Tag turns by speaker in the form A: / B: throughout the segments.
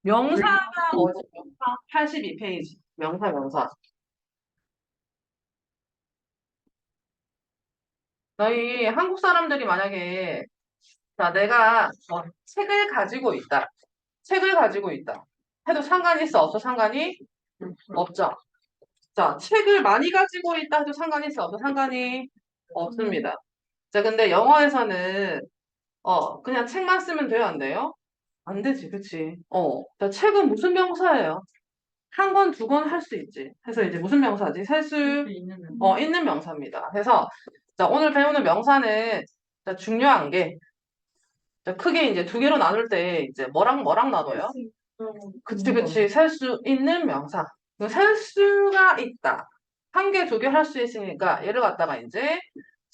A: 명사가 뭐지? 명사 82페이지. 명사, 명사. 너희 한국 사람들이 만약에, 자, 내가 책을 가지고 있다. 책을 가지고 있다. 해도 상관이 있어? 없어? 상관이? 없죠. 자, 책을 많이 가지고 있다 해도 상관이 있어? 없어? 상관이 없습니다. 자, 근데 영어에서는, 그냥 책만 쓰면 돼요? 안 돼요? 안 되지, 그치? 자, 책은 무슨 명사예요? 한 권, 두 권 할 수 있지. 해서 이제 무슨 명사지? 세수, 있는 명사입니다. 해서, 자, 오늘 배우는 명사는, 자, 중요한 게, 자, 크게 이제 두 개로 나눌 때, 이제 뭐랑 뭐랑 나눠요? 그치, 그치. 셀 수 있는 명사. 셀 수가 있다. 한 개, 두 개 할 수 있으니까, 얘를 갖다가 이제,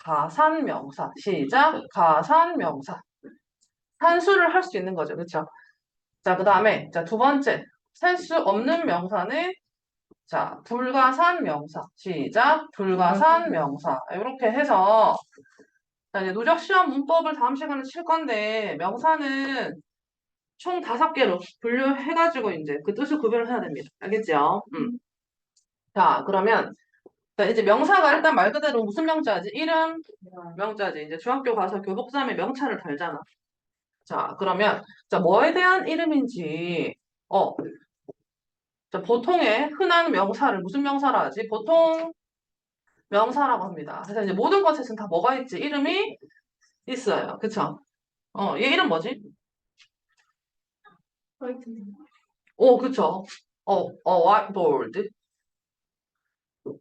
A: 가산명사. 시작. 가산명사. 산수를 할 수 있는 거죠. 그쵸? 자, 그 다음에, 자, 두 번째. 셀 수 없는 명사는 자, 불가산 명사. 시작. 불가산 명사. 이렇게 해서, 자, 이제 누적 시험 문법을 다음 시간에 칠 건데, 명사는 총 5개로 분류해가지고, 이제 그 뜻을 구별을 해야 됩니다. 알겠죠? 자, 그러면, 자, 이제 명사가 일단 말 그대로 무슨 명자지? 이름 명자지. 이제 중학교 가서 교복삼의 명찰을 달잖아. 자, 그러면, 자, 뭐에 대한 이름인지, 어, 자, 보통의 흔한 명사를 무슨 명사라 하지? 보통 명사라고 합니다. 그래서 이제 모든 것에는 다 뭐가 있지? 이름이 있어요. 그쵸? 얘 이름 뭐지? 오, 그쵸? whiteboard.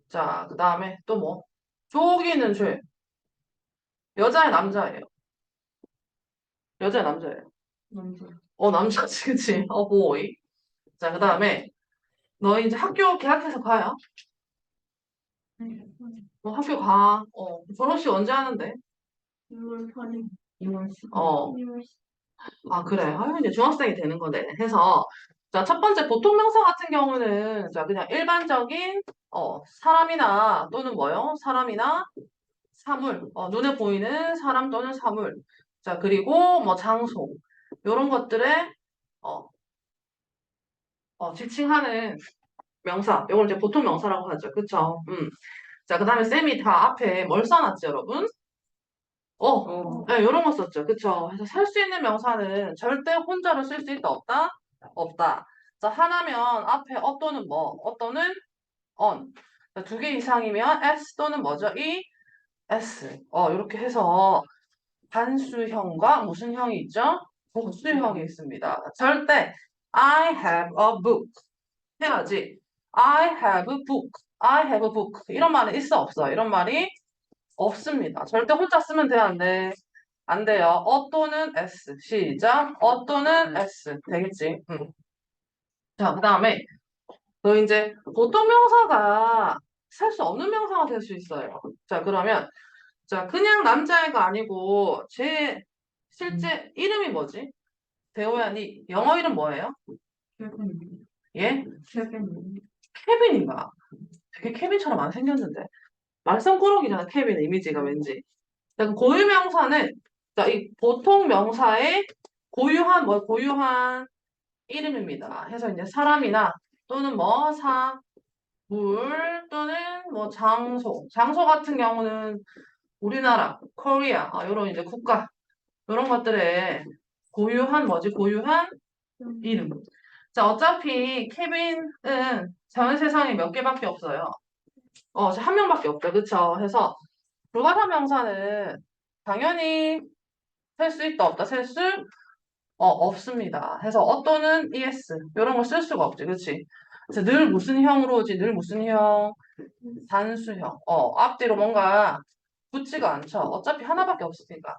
A: 자, 그 다음에 또 뭐? 조기는 죄. 여자의 남자예요. 여자의 남자예요. 남자지, 그치? boy. 자, 그 다음에 너 이제 학교 개학해서 가요? 학교 가. 졸업식 언제 하는데? 2월. 아, 그래. 아유, 이제 중학생이 되는 거네. 해서, 자, 첫 번째 보통 명사 같은 경우는, 자, 그냥 일반적인, 사람이나 또는 뭐요? 사람이나 사물, 눈에 보이는 사람 또는 사물. 자, 그리고 뭐 장소. 요런 것들에, 어, 지칭하는 명사. 요걸 이제 보통 명사라고 하죠. 그쵸? 자, 그 다음에 쌤이 다 앞에 뭘 써놨지, 여러분? 네, 요런 거 썼죠. 그쵸? 그래서 살 수 있는 명사는 절대 혼자로 쓸 수 있다, 없다? 없다. 자, 하나면 앞에 또는 뭐, 또는 on. 두 개 이상이면 s 또는 뭐죠? 이 s. 이렇게 해서 단수형과 무슨 형이 있죠? 복수형이 있습니다. 절대 I have a book 해야지. I have a book. I have a book. 이런 말은 있어, 없어? 이런 말이 없습니다. 절대 혼자 쓰면 돼요, 안 돼? 안 돼요. 또는 s. 시작. 또는 s. 되겠지? 자, 그 다음에 너 이제 보통 명사가 살 수 없는 명사가 될 수 있어요. 자, 그러면 자, 그냥 남자애가 아니고 제 실제 이름이 뭐지? 대호야, 니 영어 이름 뭐예요? 예? 케빈인가? 되게 케빈처럼 안 생겼는데. 말썽꾸러기잖아, 케빈의 이미지가 왠지. 자, 그 고유명사는 자, 이 보통 명사의 고유한 이름입니다. 해서 이제 사람이나 또는 뭐 물 또는 뭐 장소 같은 경우는 우리나라, 코리아, 요런 이제 국가, 요런 것들의 고유한 뭐지? 고유한 이름. 자, 어차피 케빈은 전 세상에 몇 개밖에 없어요. 한 명밖에 없다. 그쵸? 해서 불가사 명사는 당연히 셀 수 있다, 없다, 셀 수 없습니다. 해서 또는 es 이런 걸 쓸 수가 없지, 그치? 그래서 늘 무슨 형으로 오지? 늘 무슨 형? 단수형. 앞뒤로 뭔가 붙지가 않죠. 어차피 하나밖에 없으니까.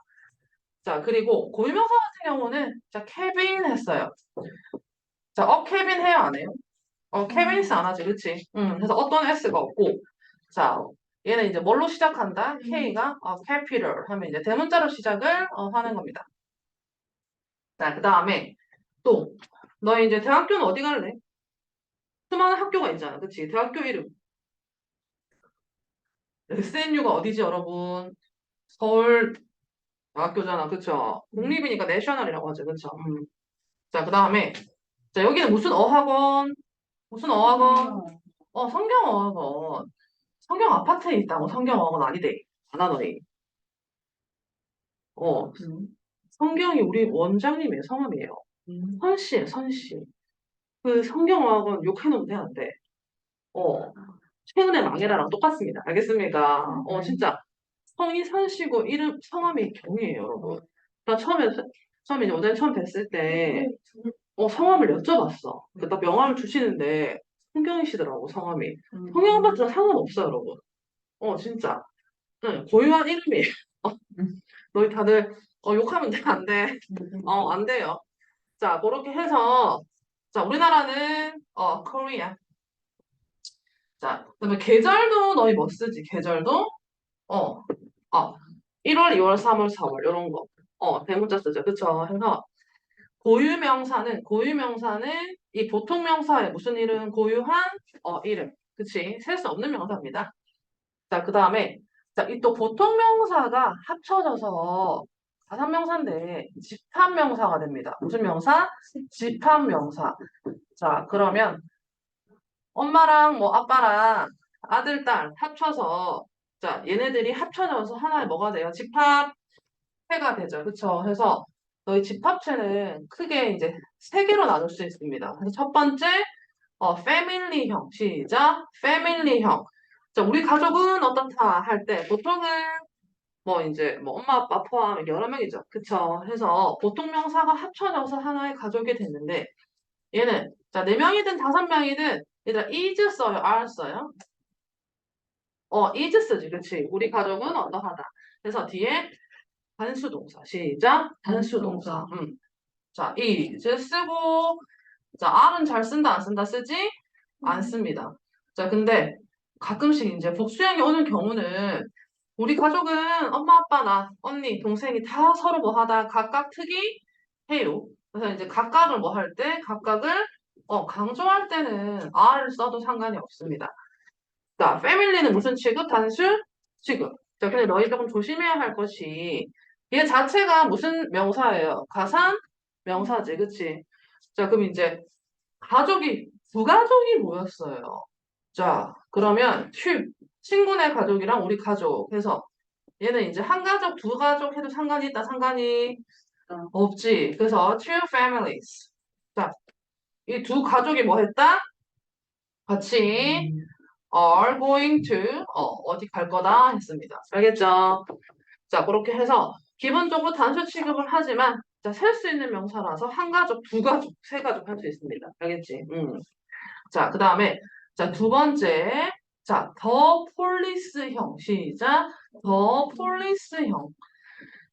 A: 자, 그리고 고유명사 같은 경우는 자, 케빈 했어요. 자, 케빈 해요, 안 해요? 케빈스 안 하지, 그치? 그래서 어떤 s가 없고, 자, 얘는 이제 뭘로 시작한다? k가 capital 하면 이제 대문자로 시작을 하는 겁니다. 자, 그 다음에 또, 너 이제 대학교는 어디 갈래? 수많은 학교가 있잖아, 그치? 대학교 이름. SNU가 어디지, 여러분? 서울 대학교잖아, 그쵸? 국립이니까 내셔널이라고 하죠, 그쵸? 자, 그 다음에 자, 여기는 무슨 어학원? 무슨 어학원? 성경어학원. 성경 아파트에 있다고 성경어학원 아니대. 안 하더니. 어, 성경이 우리 원장님의 성함이에요. 선씨예요, 선씨. 그 성경어학원 욕해놓으면 돼, 안 돼? 어, 최근에 망해라랑 똑같습니다. 알겠습니까? 진짜. 성이 선씨고, 성함이 경이에요, 여러분. 나 처음에 이제 원장님 처음 뵀을 때, 성함을 여쭤봤어. 나 명함을 주시는데, 성경이시더라고, 성함이. 성경 아파트랑 상관없어요, 여러분. 진짜. 응, 고유한 이름이에요. 너희 다들, 욕하면 돼, 안 돼? 안 돼요. 자, 그렇게 해서, 자, 우리나라는, 코리아. 자, 그다음에 계절도 너희 뭐 쓰지? 계절도? 어, 1월, 2월, 3월, 4월, 이런 거. 대문자 쓰죠. 그쵸? 해서, 고유명사는 이 보통 명사의 무슨 이름? 고유한, 이름. 그치? 셀 수 없는 명사입니다. 자, 그 다음에, 자, 이 또 보통 명사가 합쳐져서 가산명사인데 집합명사가 됩니다. 무슨 명사? 집합명사. 자, 그러면 엄마랑 뭐 아빠랑 아들, 딸 합쳐서 자, 얘네들이 합쳐져서 하나의 뭐가 돼요? 집합체가 되죠. 그쵸? 그래서 너희 집합체는 크게 이제 세 개로 나눌 수 있습니다. 그래서 첫 번째, 패밀리형. 시작. 패밀리형. 자, 우리 가족은 어떻다 할 때 보통은 뭐 이제 뭐 엄마 아빠 포함 여러 명이죠. 그쵸? 해서 보통 명사가 합쳐져서 하나의 가족이 됐는데 얘는 자, 네 명이든 다섯 명이든 얘들아 is 써요, are 써요? is 쓰지. 그치? 우리 가족은 어떠하다. 그래서 뒤에 단수 동사. 시작. 단수 동사. 자, is 쓰고 자, R은 잘 쓴다, 안 쓴다 쓰지? 안 씁니다. 자, 근데 가끔씩 이제 복수형이 오는 경우는 우리 가족은 엄마, 아빠, 나, 언니, 동생이 다 서로 뭐 하다 각각 특이해요. 그래서 이제 각각을 뭐 할 때, 각각을 강조할 때는 R을 써도 상관이 없습니다. 자, 패밀리는 무슨 취급? 단수 취급. 자, 근데 너희 조금 조심해야 할 것이 얘 자체가 무슨 명사예요? 가산 명사지, 그치? 자, 그럼 이제 부가족이 모였어요. 자, 그러면 친구네 가족이랑 우리 가족 해서 얘는 이제 한 가족, 두 가족 해도 상관이 있다, 상관이 없지. 그래서 two families. 자, 이 두 가족이 뭐 했다? 같이 are going to 어디 갈 거다 했습니다. 알겠죠? 자, 그렇게 해서 기본적으로 단수 취급을 하지만 자, 셀 수 있는 명사라서 한 가족, 두 가족, 세 가족 할 수 있습니다. 알겠지? 자, 그 다음에, 자, 두 번째. 자, 더 폴리스형. 시작. 더 폴리스형.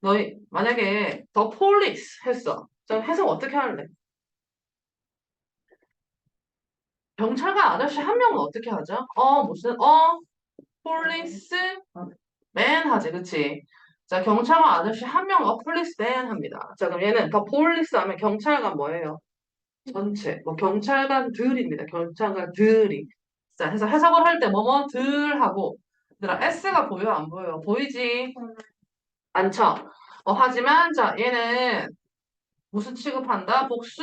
A: 너희, 만약에 더 폴리스 했어. 자, 해석 어떻게 할래? 경찰관 아저씨 한 명은 어떻게 하죠? 폴리스 맨 하지, 그치? 자, 경찰관 아저씨 한 명은 폴리스 맨 합니다. 자, 그럼 얘는 더 폴리스 하면 경찰관 뭐예요? 전체. 뭐 경찰관들입니다. 경찰관들이. 자, 해서 해석을 할 때 뭐뭐들 하고 얘들아 S가 보여 안 보여? 보이지? 않죠? 하지만 자, 얘는 무슨 취급한다? 복수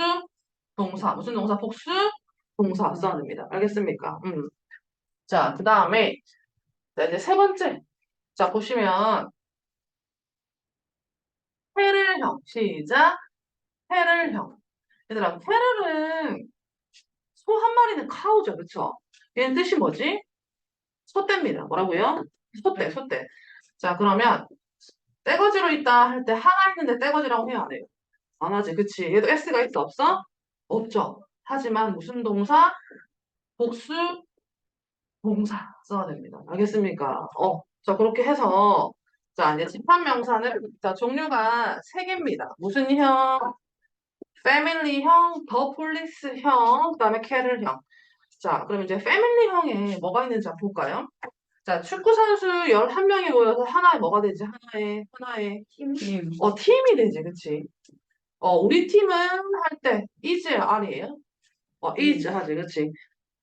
A: 동사. 무슨 동사? 복수 동사 써야 됩니다. 알겠습니까? 자, 그 다음에 자, 이제 세 번째. 자, 보시면 페를형. 시작. 페를형. 얘들아, 페를은 소 한 마리는 카우죠. 그쵸? 얘는 뜻이 뭐지? 소떼입니다. 뭐라고요? 소떼. 자, 그러면 떼거지로 있다 할 때 하나 있는데 떼거지라고 해야 안 해요. 안 하지, 그치? 얘도 S가 있어, 없어? 없죠. 하지만 무슨 동사? 복수 동사 써야 됩니다. 알겠습니까? 자, 그렇게 해서 자, 이제 집합명사는 자, 종류가 세 개입니다. 무슨 형? 패밀리형, 더 폴리스형, 그다음에 캐럴형. 자, 그럼 이제 패밀리형에 뭐가 있는지 한번 볼까요? 자, 축구 선수 11명이 모여서 하나의 뭐가 되지? 하나의 팀이 되지, 그치? 우리 팀은 할 때 is, are예요? is 하지, 그치?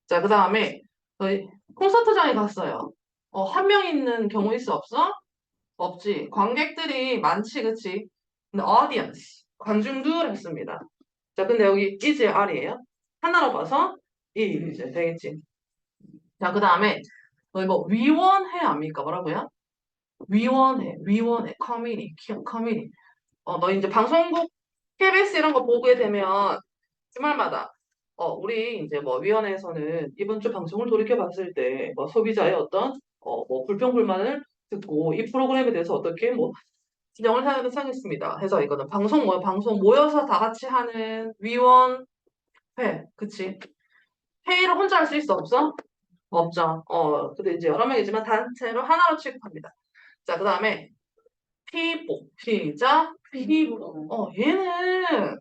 A: 자, 그 다음에 저희 콘서트장에 갔어요. 한 명 있는 경우 있어, 없어? 없지. 관객들이 많지, 그치? 근데 audience, 관중들 했습니다. 자, 근데 여기 is의 R이에요. 하나로 봐서 이제 되겠지. 자, 그 다음에 너희 뭐 위원회 압니까? 뭐라고요? 위원회, 커뮤니. 너 이제 방송국, KBS 이런 거 보게 되면 주말마다 우리 이제 뭐 위원회에서는 이번 주 방송을 돌이켜 봤을 때 뭐 소비자의 어떤 뭐 불평 불만을 듣고 이 프로그램에 대해서 어떻게 뭐 진정을 하겠습니다. 해서 이거는 방송 모여서 다 같이 하는 위원회, 그치? 회의를 혼자 할 수 있어 없어? 없죠. 근데 이제 여러 명이지만 단체로 하나로 취급합니다. 자, 그 다음에 피보 시작. 피보. 얘는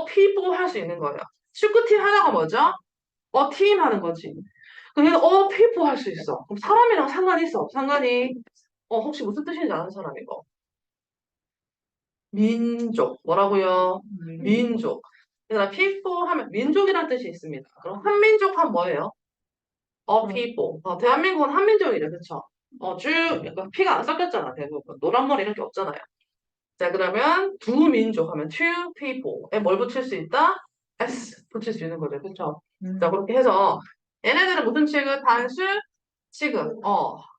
A: 피보 할 수 있는 거예요. 축구팀 하나가 뭐죠? 팀 하는 거지. 그래서 피보 할 수 있어. 그럼 사람이랑 상관이 있어? 상관이. 혹시 무슨 뜻인지 아는 사람 이거? 민족. 뭐라고요? 민족. 그러니까 people 하면 민족이란 뜻이 있습니다. 그럼 한민족 하면 뭐예요? people. 대한민국은 한민족이죠. 그쵸? 쭉 약간 피가 안 섞였잖아. 대부분. 노란 머리 이런 게 없잖아요. 자, 그러면 두 민족 하면 two people에 뭘 붙일 수 있다? s 붙일 수 있는 거죠. 그쵸? 자, 그렇게 해서 얘네들은 무슨 취급? 단수 취급.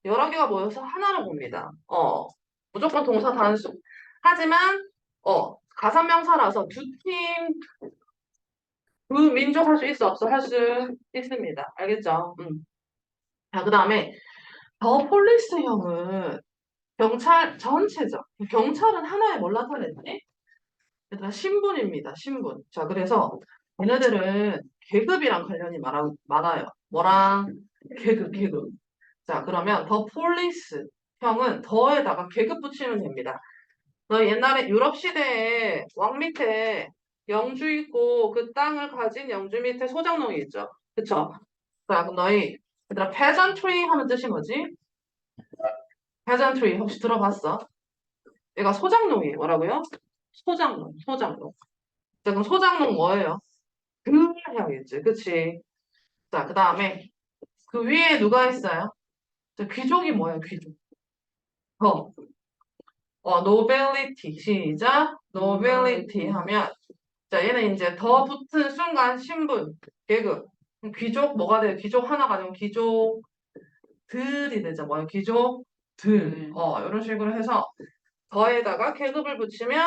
A: 여러 개가 모여서 하나로 봅니다. 무조건 동사 단수. 하지만 가산명사라서 두 팀, 두 민족 할 수 있어 없어? 할 수 있습니다. 알겠죠? 자, 그 다음에 더 폴리스형은 경찰 전체죠. 경찰은 하나에 뭘 나타냈지? 얘들아, 신분입니다. 신분. 자, 그래서 얘네들은 계급이랑 관련이 많아요. 뭐랑? 계급. 자, 그러면 더 폴리스 형은 더에다가 계급 붙이면 됩니다. 너 옛날에 유럽 시대에 왕 밑에 영주 있고 그 땅을 가진 영주 밑에 소장농이 있죠. 그쵸? 자, 그럼 너희 얘들아 peasantry 하면 뜻이 뭐지? peasantry 혹시 들어봤어? 얘가 소장농이에요. 뭐라고요? 소장농. 자, 그럼 소장농 뭐예요? 그 해야겠지. 그치? 자, 그 다음에 그 위에 누가 있어요? 자, 귀족이 뭐예요? 귀족. 어, nobility. 시작. nobility 하면 자, 얘는 이제 더 붙은 순간 신분, 계급. 그럼 귀족 뭐가 돼요? 귀족 하나 가지고 귀족들이 되죠. 뭐예요? 귀족들. 이런 식으로 해서 더에다가 계급을 붙이면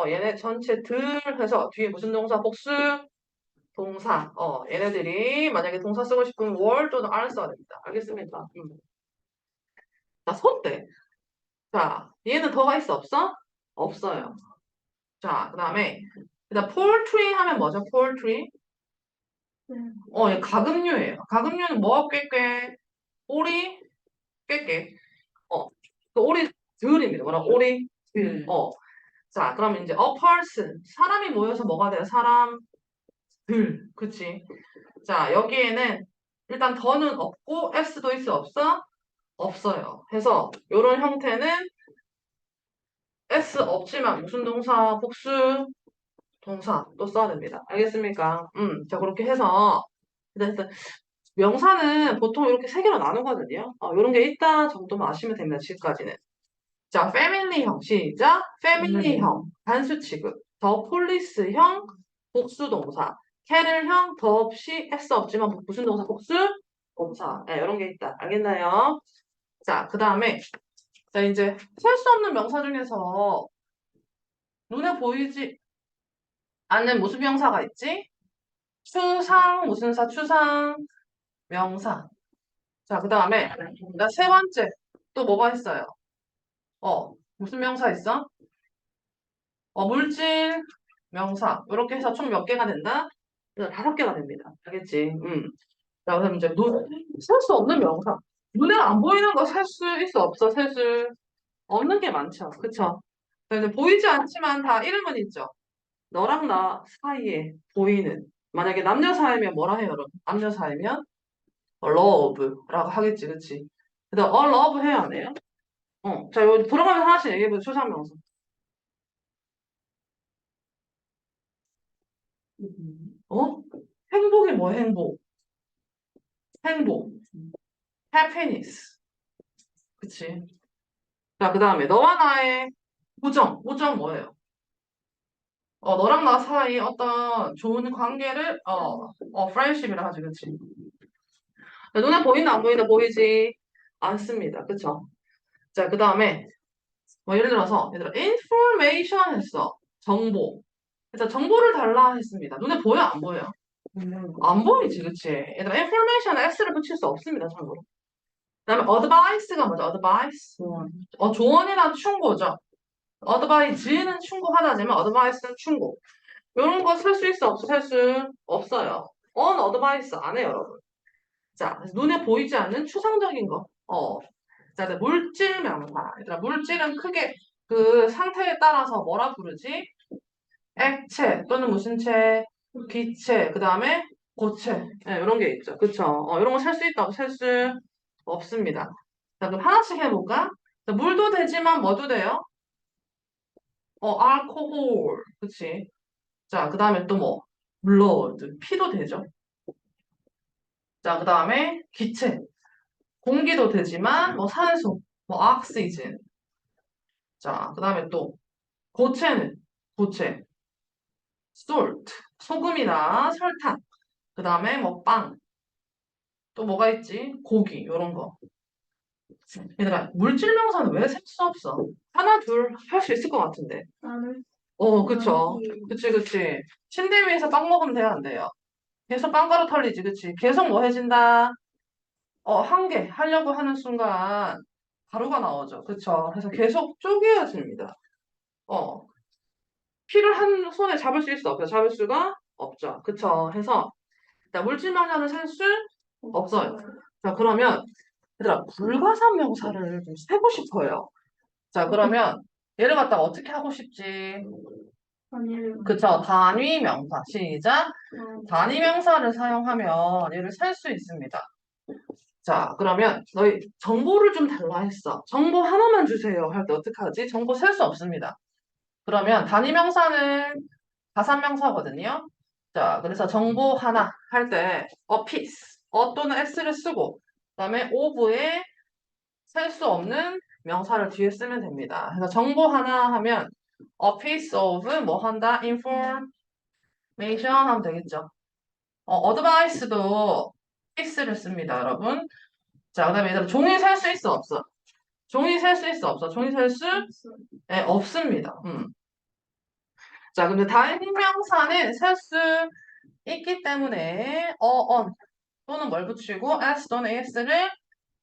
A: 얘네 전체 들 해서 뒤에 무슨 동사? 복수 동사. 얘네들이 만약에 동사 쓰고 싶으면 월 또는 are 써야 됩니다. 알겠습니까? 자, 소대. 자, 얘는 더가 있어 없어? 없어요. 자, 그 다음에 일단 poultry 하면 뭐죠? poultry? 얘 가금류예요. 가금류는 뭐가 꾀꾀? 오리 꾀꾀. 그 오리들입니다. 뭐라 오리들. 자, 그러면 이제 a person 사람이 모여서 뭐가 돼요? 사람들. 그치? 자, 여기에는 일단 더는 없고 s도 있어 없어? 없어요. 해서 이런 형태는 s 없지만 무슨 동사? 복수 동사 또 써야 됩니다. 알겠습니까? 자, 그렇게 해서 일단 명사는 보통 이렇게 세 개로 나누거든요. 이런 게 있다 정도만 아시면 됩니다. 지금까지는. 자, 패밀리형 시작. 패밀리형 단수 취급. 더 폴리스형 복수 동사. 캐럴형 더 없이 s 없지만 무슨 동사? 복수 동사. 네, 이런 게 있다. 알겠나요? 자, 그 다음에 자 이제 셀 수 없는 명사 중에서 눈에 보이지 않는 무슨 명사가 있지? 추상 무슨 사? 추상 명사. 자, 그 다음에 나 세 번째 또 뭐가 있어요? 무슨 명사 있어? 물질 명사 이렇게 해서 총 몇 개가 된다? 다섯 개가 됩니다. 알겠지? 자, 그럼 이제 셀 수 없는 명사. 눈에 안 보이는 거 셀 수 있어 없어? 셀 수 없는 게 많죠. 그쵸? 그래서 보이지 않지만 다 이름은 있죠. 너랑 나 사이에 보이는 만약에 남녀 사이면 뭐라 해요, 여러분? 남녀 사이면 love라고 하겠지, 그치? 근데 love 해야 안 해요? 자, 여기 들어가면서 하나씩 얘기해보세요. 초상명사. 어? 행복이 뭐야, 행복? 행복. happiness. 그치? 자, 그 다음에 너와 나의 우정. 우정 뭐예요? 너랑 나 사이 어떤 좋은 관계를, 프렌십이라 하지, 그치? 눈에 보인다, 안 보인다, 보이지? 않습니다. 그쵸? 자, 그 다음에, 뭐, 예를 들어서, 얘들아, information 했어. 정보. 일단 정보를 달라 했습니다. 눈에 보여, 안 보여? 안 보이지, 그치? 얘들아, information에 s를 붙일 수 없습니다, 참고로. 그 다음에 advice가 뭐죠? advice. 조언이란 충고죠. advice는 충고하다지만 advice는 충고. 이런 거 쓸 수 있어, 없어? 쓸 수 없어요. on advice 안 해요, 여러분. 자, 눈에 보이지 않는 추상적인 거. 자, 이제 물질 명사. 얘들아, 물질은 크게 그 상태에 따라서 뭐라 부르지? 액체 또는 무슨 체, 기체, 그 다음에 고체. 네, 이런 게 있죠. 그쵸? 이런 거 살 수 있다고 살 수 없습니다. 자, 그럼 하나씩 해볼까? 자, 물도 되지만 뭐도 돼요? 알코올. 그치? 자, 그 다음에 또 뭐? blood. 피도 되죠. 자, 그 다음에 기체. 공기도 되지만 뭐 산소, 뭐 오xygen. 자, 그 다음에 또 고체는 고체, salt. 소금이나 설탕. 그 다음에 뭐 빵. 또 뭐가 있지? 고기, 요런 거. 얘들아, 물질 명사는 왜 셀 수 없어? 하나, 둘, 할 수 있을 것 같은데. 그쵸. 그치, 그치. 침대 위에서 빵 먹으면 돼요, 안 돼요? 계속 빵가루 털리지, 그치? 계속 뭐 해진다? 한 개 하려고 하는 순간 가루가 나오죠. 그쵸? 그래서 계속 쪼개어집니다. 어, 피를 한 손에 잡을 수 있어? 없어? 잡을 수가 없죠. 그쵸? 해서, 자, 물질 명사는 셀 수 없어요. 자, 그러면, 얘들아, 불가산 명사를 좀 세고 싶어요. 자, 그러면 얘를 갖다가 어떻게 하고 싶지? 그쵸? 단위 명사. 시작. 단위 명사를 사용하면 얘를 살 수 있습니다. 자, 그러면 너희 정보를 좀 달라 했어. 정보 하나만 주세요. 할 때 어떡하지? 정보 셀 수 없습니다. 그러면 단위 명사는 가산 명사거든요. 자, 그래서 정보 하나 할 때 piece, 또는 s를 쓰고 그다음에 of에 셀 수 없는 명사를 뒤에 쓰면 됩니다. 그래서 정보 하나 하면 a piece of 뭐 한다? information 하면 되겠죠. advice도 piece를 씁니다, 여러분. 자, 그다음에 얘들아 종이 살 수 있어, 없어? 종이 살 수 있어, 없어? 종이 살 수? 네, 없습니다. 자, 근데 단명사는 살 수 있기 때문에 on 또는 뭘 붙이고 s 또는 as를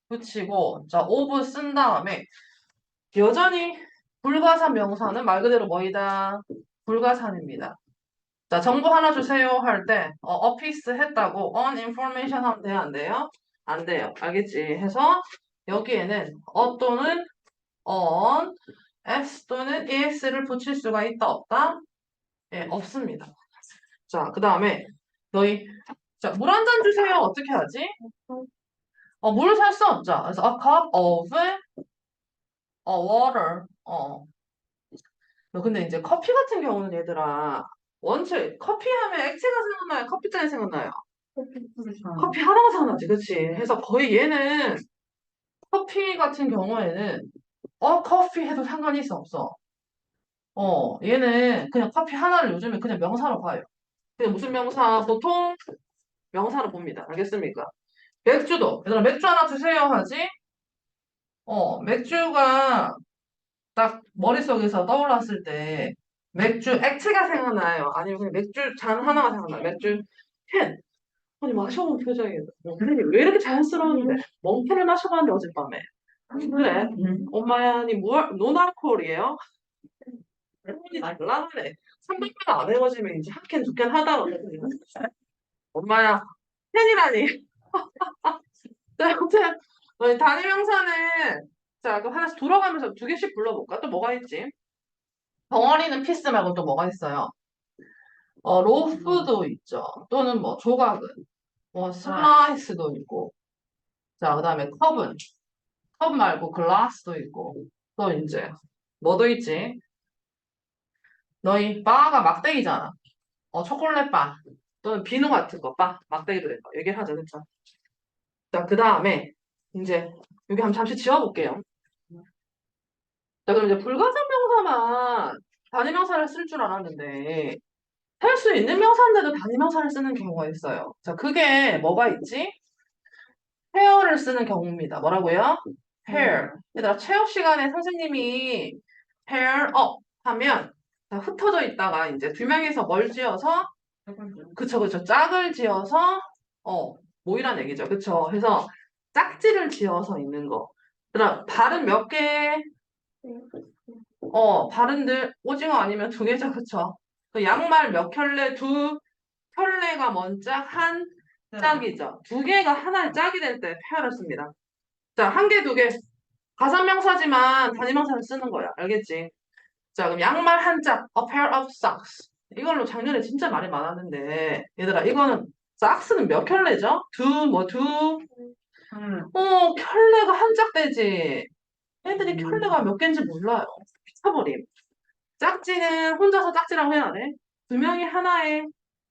A: 붙이고 자, of 쓴 다음에 여전히 불가산 명사는 말 그대로 뭐이다? 불가산입니다. 자, 정보 하나 주세요 할 때, 어피스 했다고 on information 하면 돼요? 안 돼요? 안 돼요. 알겠지? 해서 여기에는 또는 on, s 또는 es를 붙일 수가 있다, 없다? 예, 없습니다. 자, 그 다음에 너희, 자, 물 한 잔 주세요. 어떻게 하지? 물을 살 수 없죠. 그래서 a cup of water. 너 근데 이제 커피 같은 경우는 얘들아 원체 커피 하면 액체가 생각나요? 커피잔이 생각나요? 커피 하나가 생각나지, 그치? 해서 거의 얘는 커피 같은 경우에는 커피 해도 상관이 있어 없어? 얘는 그냥 커피 하나를 요즘에 그냥 명사로 봐요. 그냥 무슨 명사? 보통 명사로 봅니다. 알겠습니까? 맥주도 얘들아 맥주 하나 주세요 하지? 맥주가 딱 머릿속에서 떠올랐을 때 맥주 액체가 생각나요? 아니면 그냥 맥주 잔 하나가 생각나요? 맥주 캔. 아니 마셔본 표정이 선생님 왜 이렇게 자연스러운데 멍캔을 마셔봤는데 어젯밤에 그래 엄마야 니 노알코올이에요? 할머니 날라가네 300만 안 해가지면 이제 한 캔 두 캔 하다가 엄마야 캔이라니 자 아무튼 단위 명사는 자 그럼 하나씩 돌아가면서 두 개씩 불러볼까? 또 뭐가 있지? 덩어리는 피스 말고 또 뭐가 있어요? 로프도 있죠. 또는 뭐 조각은, 뭐 슬라이스도 있고. 자, 그다음에 컵은 컵 말고 글라스도 있고. 또 이제 뭐도 있지? 너희 바가 막대기잖아. 초콜릿 바 또는 비누 같은 거 바, 막대기도 된다. 얘기를 하자, 그쵸? 자, 그다음에 이제 여기 한번 잠시 지워볼게요. 자, 그럼 이제 불가산 명사만 단위명사를 쓸 줄 알았는데 할 수 있는 명사인데도 단위명사를 쓰는 경우가 있어요. 자, 그게 뭐가 있지? pair를 쓰는 경우입니다. 뭐라고요? pair. 얘들아, 체육 시간에 선생님이 pair up 하면 자, 흩어져 있다가 이제 두 명이서 뭘 지어서 그쵸, 그쵸. 짝을 지어서 모이란 얘기죠. 그쵸. 그래서 짝지를 지어서 있는 거. 그다음 발음 몇 개? 발음들 오징어 아니면 두 개죠. 그쵸. 그 양말 몇 켤레? 두 켤레가 먼 짝, 한 짝이죠. 두 개가 하나의 짝이 될 때 페어를 씁니다. 자, 한 개, 두 개. 가산명사지만 단위명사를 쓰는 거야. 알겠지? 자, 그럼 양말 한 짝, a pair of socks. 이걸로 작년에 진짜 말이 많았는데, 얘들아, 이거는 삭스는 몇 켤레죠? 두? 켤레가 한 짝 되지. 애들이 켤레가 몇 개인지 몰라요. 미쳐버림. 짝지는 혼자서 짝지라고 해야 돼. 두 명이 하나의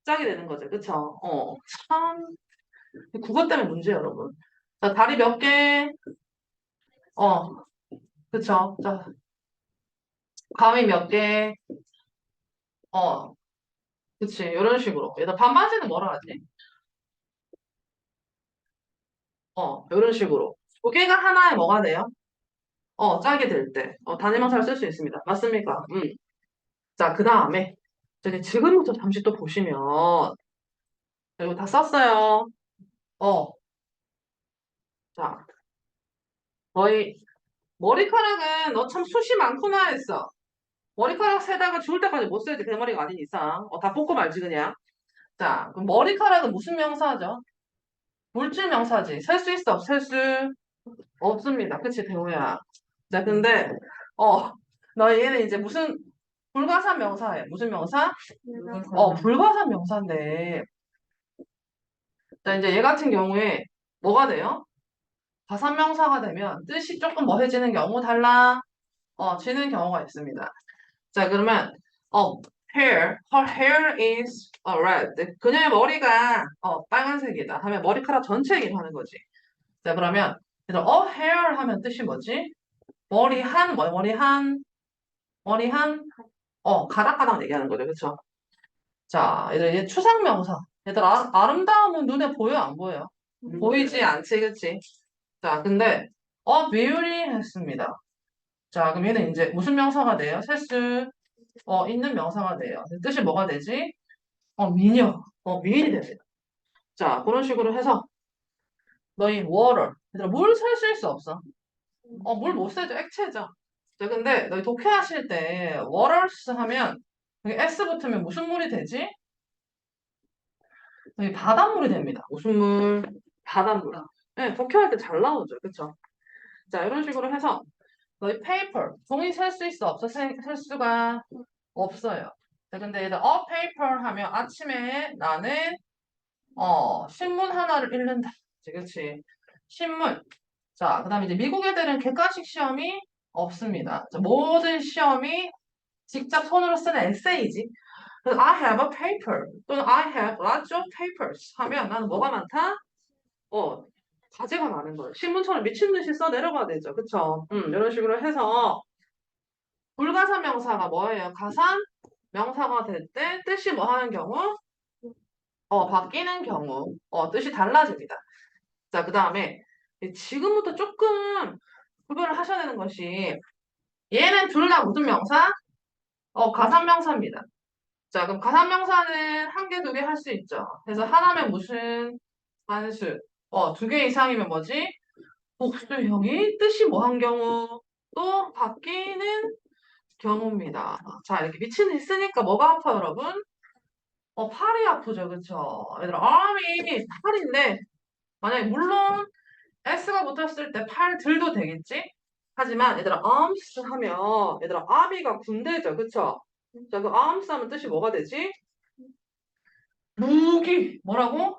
A: 짝이 되는 거죠. 그쵸? 참. 국어 때문에 문제예요, 여러분. 자, 다리 몇 개? 어, 그쵸? 자, 가위 몇 개? 어, 그치. 이런 식으로. 얘들 반바지는 뭐라 하지? 이런 식으로. 두 개가 하나에 뭐가 돼요? 짝이 될 때. 단위명사를 쓸 수 있습니다. 맞습니까? 자, 그 다음에, 저기 지금부터 잠시 또 보시면, 이거 다 썼어요. 어, 자, 너희, 머리카락은 너 참 숱이 많구나 했어. 머리카락 세다가 죽을 때까지 못 써야지. 대머리가 아닌 이상. 다 뽑고 말지, 그냥. 자, 그럼 머리카락은 무슨 명사죠? 물질 명사지. 셀 수 있어? 셀 수 없습니다. 그치, 대호야. 자, 근데, 어, 너 얘는 이제 무슨, 불가산 명사예요. 무슨 명사? 불가산 명사인데. 자, 이제 얘 같은 경우에 뭐가 돼요? 가산 명사가 되면 뜻이 조금 뭐해지는 경우 지는 경우가 있습니다. 자, 그러면, her hair is red. 그녀의 머리가, 빨간색이다. 하면 머리카락 전체 얘기를 하는 거지. 자, 그러면, 얘들아, hair 하면 뜻이 뭐지? 머리 한, 가닥가닥 얘기하는 거죠. 그쵸? 자, 얘들 추상명사. 얘들아, 아름다움은 눈에 보여, 안 보여? 보이지 않지, 그치? 자, 근데, beauty 했습니다. 자, 그럼 얘는 이제 무슨 명사가 돼요? 세수, 있는 명사가 돼요. 뜻이 뭐가 되지? 미녀. 미인이 됩니다. 자, 그런 식으로 해서, 너희 water. 얘들아, 물 살 수 없어. 물 못 쓰죠. 액체죠. 자, 근데 너희 독해하실 때 waters 하면 여기 S 붙으면 무슨 물이 되지? 여기 바닷물이 됩니다. 무슨 물? 바닷물. 네, 독해할 때 잘 나오죠. 그쵸? 자, 이런 식으로 해서 너희 paper. 종이 셀 수 있어? 없어? 셀 수가 없어요. 자, 근데 얘들 paper 하면 아침에 나는 신문 하나를 읽는다. 그치? 신문. 자, 그 다음에 이제 미국 애들은 객관식 시험이 없습니다. 자, 모든 시험이 직접 손으로 쓰는 에세이지. 그래서 I have a paper 또는 I have lots of papers 하면 나는 뭐가 많다? 어, 과제가 많은 거예요. 신문처럼 미친 듯이 써 내려가야 되죠. 그쵸? 이런 식으로 해서 불가산 명사가 뭐예요? 가산 명사가 될 때 뜻이 뭐 하는 경우? 바뀌는 경우. 뜻이 달라집니다. 자, 그 다음에 지금부터 조금 구별을 하셔야 되는 것이 얘는 둘 다 무슨 명사? 가산 명사입니다. 자, 그럼 가산명사는 한 개, 두 개 할 수 있죠. 그래서 하나면 무슨 단수, 두 개 이상이면 뭐지? 복수형이 뜻이 뭐 한 경우 또 바뀌는 경우입니다. 자, 이렇게 미친 듯이 쓰니까 뭐가 아파요, 여러분? 팔이 아프죠, 그쵸? 얘들아, arm이 팔인데, 만약에 물론 S가 붙었을 때 팔들도 되겠지? 하지만 얘들아, arms 하면 얘들아, army가 군대죠, 그쵸? 자, 그 arms 하면 뜻이 뭐가 되지? 무기 뭐라고?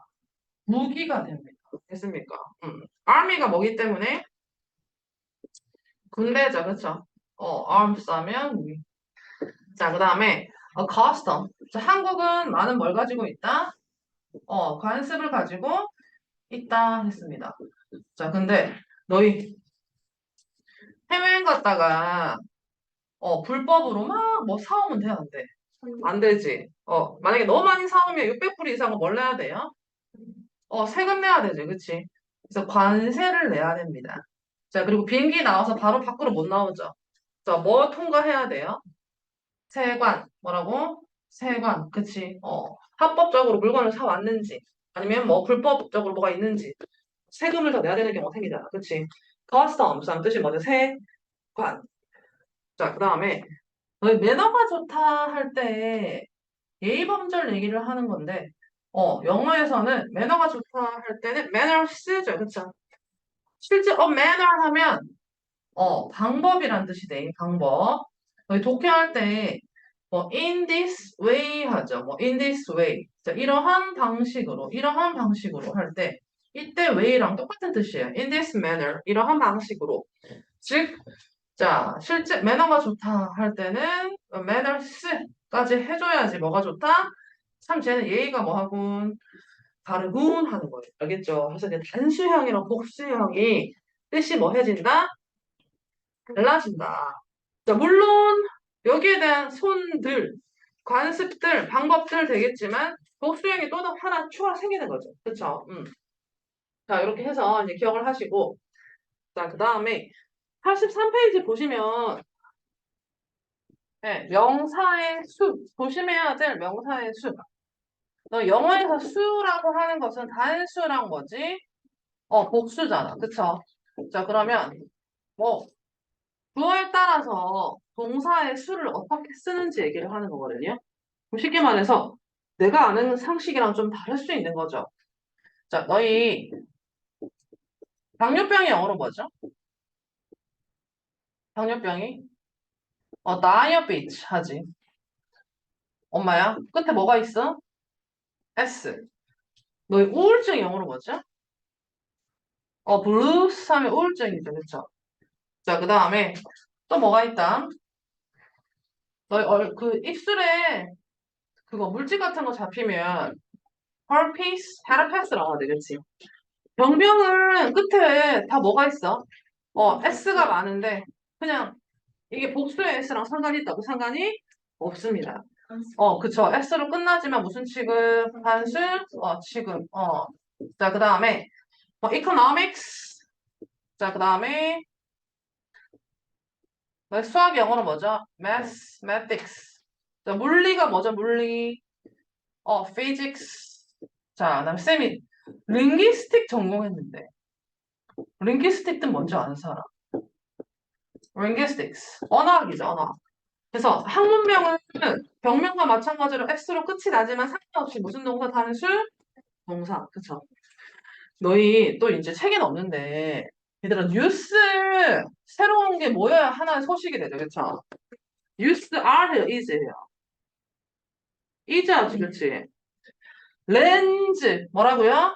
A: 무기가 됩니다. 됐습니까? army가 뭐기 때문에 군대죠, 그렇죠? arms 하면 무기. 자, 그다음에 custom. 자, 한국은 많은 뭘 가지고 있다? 관습을 가지고 있다 했습니다. 자, 근데 너희 해외여행 갔다가 불법으로 막 뭐 사오면 돼, 안 돼? 안 되지. 만약에 너무 많이 사오면 600불 이상은 뭘 내야 돼요? 세금 내야 되지, 그치? 그래서 관세를 내야 됩니다. 자, 그리고 비행기 나와서 바로 밖으로 못 나오죠. 자, 뭐 통과해야 돼요? 세관. 뭐라고? 세관. 그치? 합법적으로 물건을 사왔는지, 아니면 뭐 불법적으로 뭐가 있는지, 세금을 더 내야 되는 경우가 생기잖아. 그치? customs 하는 뜻이 뭐죠? 세관. 자, 그 다음에, 너희 매너가 좋다 할 때, 예의범절 얘기를 하는 건데, 영어에서는 매너가 좋다 할 때는 manners죠. 그쵸? 실제 manner 하면 방법이란 뜻이 돼. 방법. 저희 독해할 때 뭐 in this way 하죠. 뭐 in this way. 자, 이러한 방식으로 할 때 이때 way랑 똑같은 뜻이에요. in this manner. 이러한 방식으로. 즉, 자, 실제 매너가 좋다 할 때는 manners까지 해줘야지 뭐가 좋다? 참 쟤는 예의가 뭐하군 다르군 하는 거예요. 알겠죠? 그래서 이제 단수형이랑 복수형이 뜻이 뭐 해진다? 달라진다. 자, 물론 여기에 대한 손들, 관습들, 방법들 되겠지만 복수형이 또 하나 추가 생기는 거죠. 그쵸? 자, 이렇게 해서 이제 기억을 하시고 자, 그 다음에 83페이지 보시면 네, 명사의 수, 조심해야 될 명사의 수. 너 영어에서 수라고 하는 것은 단수랑 뭐지? 복수잖아. 그쵸? 자, 그러면 뭐 주어에 따라서 동사의 수를 어떻게 쓰는지 얘기를 하는 거거든요. 그럼 쉽게 말해서 내가 아는 상식이랑 좀 다를 수 있는 거죠. 자, 너희 당뇨병이 영어로 뭐죠? 당뇨병이? 다이어비치 하지. 엄마야? 끝에 뭐가 있어? S. 너희 우울증 영어로 뭐죠? 블루스 하면 우울증이죠. 그쵸? 자, 그 다음에 또 뭐가 있다? 너희 그 입술에 그거 물질 같은 거 잡히면 herpes, herpes라고 하지, 그치? 병명은 끝에 다 뭐가 있어? S가 많은데 그냥 이게 복수의 S랑 상관이 있다고 상관이 없습니다. 그쵸. S로 끝나지만 무슨 취급? 단수? 취급. 자, 그 다음에 economics. 자, 그 다음에 수학 영어로 뭐죠? mathematics. 자, 물리가 뭐죠? 물리. physics. 자, 그다음 쌤이 linguistic 전공했는데 linguistic 뜻 뭔지 아는 사람? linguistics. 언어학이죠, 언어학. 그래서 학문명은 병명과 마찬가지로 X로 끝이 나지만 상관없이 무슨 동사 단수? 동사. 그쵸? 너희 또 이제 책에는 없는데 얘들아 뉴스 새로운 게 모여야 하나의 소식이 되죠. 그쵸? 뉴스 R해요, is해요. is 하지, 그치? 렌즈 뭐라고요?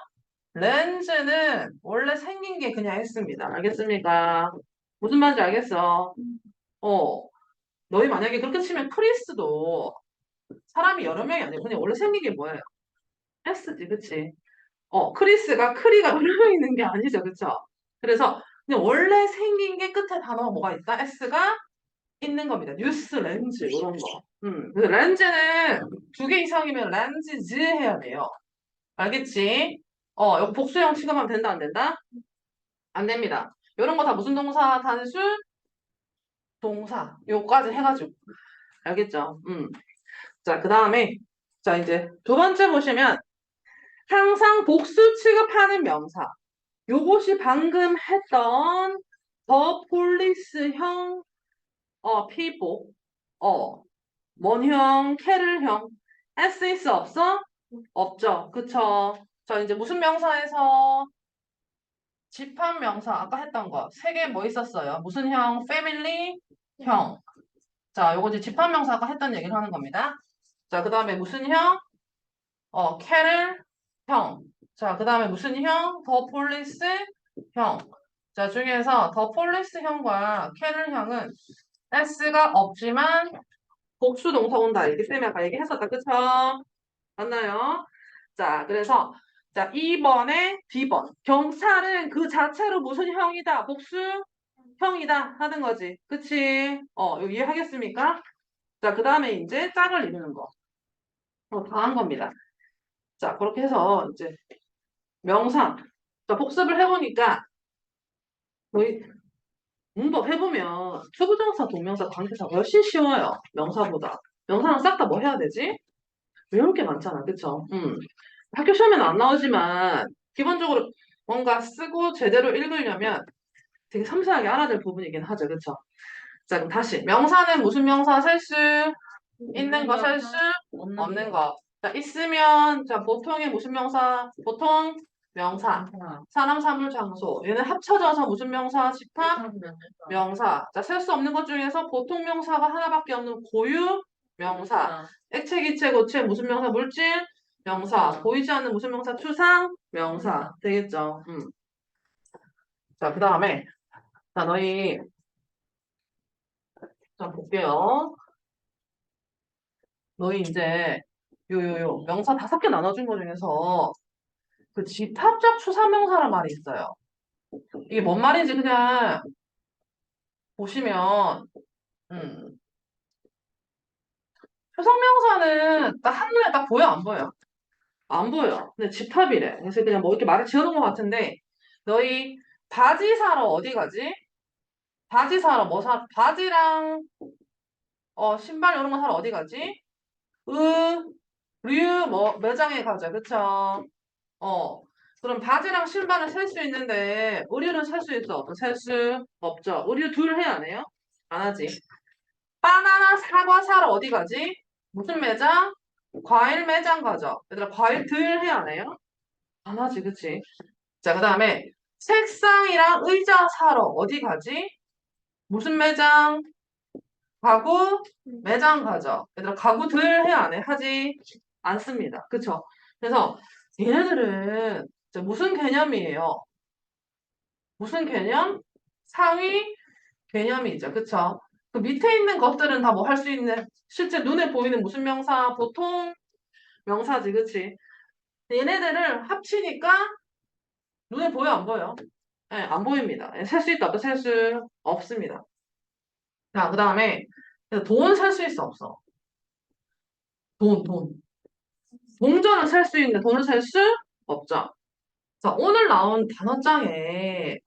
A: 렌즈는 원래 생긴 게 그냥 했습니다. 알겠습니까? 무슨 말인지 알겠어? 어, 너희 만약에 그렇게 치면 크리스도 사람이 여러 명이 아니고 그냥 원래 생긴 게 뭐예요? S지, 그치? 크리스가 크리가 여러 명 있는 게 아니죠, 그쵸? 그래서 그냥 원래 생긴 게 끝에 단어가 뭐가 있다? S가 있는 겁니다. 뉴스, 렌즈 이런 거. 그래서 렌즈는 두 개 이상이면 렌즈즈 해야 돼요. 알겠지? 이거 복수형 취급하면 된다, 안 된다? 안 됩니다. 이런 거 다 무슨 동사? 단수? 동사. 요까지 해가지고. 알겠죠? 자, 그 다음에, 자, 이제 두 번째 보시면, 항상 복수 취급하는 명사. 요것이 방금 했던 더 폴리스형, 피복, 뭔형, 캐를형, s 있어 없어? 없죠. 그쵸? 자, 이제 무슨 명사에서 집합명사 아까 했던 거 세 개 뭐 있었어요? 무슨 형? 패밀리 형. 자, 요거 이제 집합명사 아까 했던 얘기를 하는 겁니다. 자, 그 다음에 무슨 형? 캐럴 형. 자, 그 다음에 무슨 형? 더 폴리스 형. 자, 중에서 더 폴리스 형과 캐럴 형은 S가 없지만 복수 동사 온다. 이렇게 쌤이 아까 얘기했었다. 그쵸? 맞나요? 자, 그래서 자, 2번에 D번. 경찰은 그 자체로 무슨 형이다? 복수 형이다 하는 거지. 그치? 이거 이해하겠습니까? 자, 그 다음에 이제 짝을 이루는 거. 다 한 겁니다. 자, 그렇게 해서 이제 명사. 자, 복습을 해보니까 거의 문법 해보면 투부정사, 동명사, 관계사 훨씬 쉬워요. 명사보다. 명사는 싹 다 뭐 해야 되지? 외울 게 많잖아. 그쵸? 학교 시험에는 안 나오지만 기본적으로 뭔가 쓰고 제대로 읽으려면 되게 섬세하게 알아야 될 부분이긴 하죠. 그쵸? 자, 그럼 다시. 명사는 무슨 명사? 셀 수, 있는 거 셀 수, 없는 거. 자, 있으면, 자, 보통의 무슨 명사? 보통 명사. 사람, 사물, 장소. 얘는 합쳐져서 무슨 명사? 집합? 명사. 자, 셀 수 없는 것 중에서 보통 명사가 하나밖에 없는 고유 명사. 액체, 기체, 고체, 무슨 명사? 물질? 명사. 보이지 않는 무슨 명사? 추상? 명사. 되겠죠? 자, 그 다음에, 자, 너희, 자, 볼게요. 너희 이제, 명사 5개 나눠준 거 중에서 그 집합적 추상명사란 말이 있어요. 이게 뭔 말인지 그냥 보시면, 음, 추상명사는 딱 한눈에 딱 보여, 안 보여? 안 보여. 근데 집합이래. 그래서 그냥 뭐 이렇게 말을 지어놓은 것 같은데, 너희 바지 사러 어디 가지? 바지 사러 뭐 사? 바지랑 신발 이런 거 사러 어디 가지? 뭐 매장에 가자. 그쵸? 어. 그럼 바지랑 신발은 살 수 있는데 의류는 살 수 있어? 없어? 살 수 없죠. 의류 둘 해야 안 해요? 안 하지. 바나나 사과 사러 어디 가지? 무슨 매장? 과일 매장 가죠. 얘들아 과일 들 해야 안 해요? 안 하지, 그치? 자, 그 다음에 책상이랑 의자 사러 어디 가지? 무슨 매장? 가구 매장 가죠. 얘들아 가구들 해야 안 해? 하지 않습니다. 그쵸? 그래서 얘네들은 이제 무슨 개념이에요? 무슨 개념? 상위 개념이죠. 그쵸? 그 밑에 있는 것들은 다 뭐 할 수 있는 실제 눈에 보이는 무슨 명사? 보통 명사지. 그치? 얘네들을 합치니까 눈에 보여 안 보여? 네, 안 보입니다. 셀 수 있다 없다 셀 수 없습니다. 자, 그 다음에 돈 살 수 있어 없어? 돈. 동전을 살 수 있는데 돈을 살 수 없죠. 자, 오늘 나온 단어장에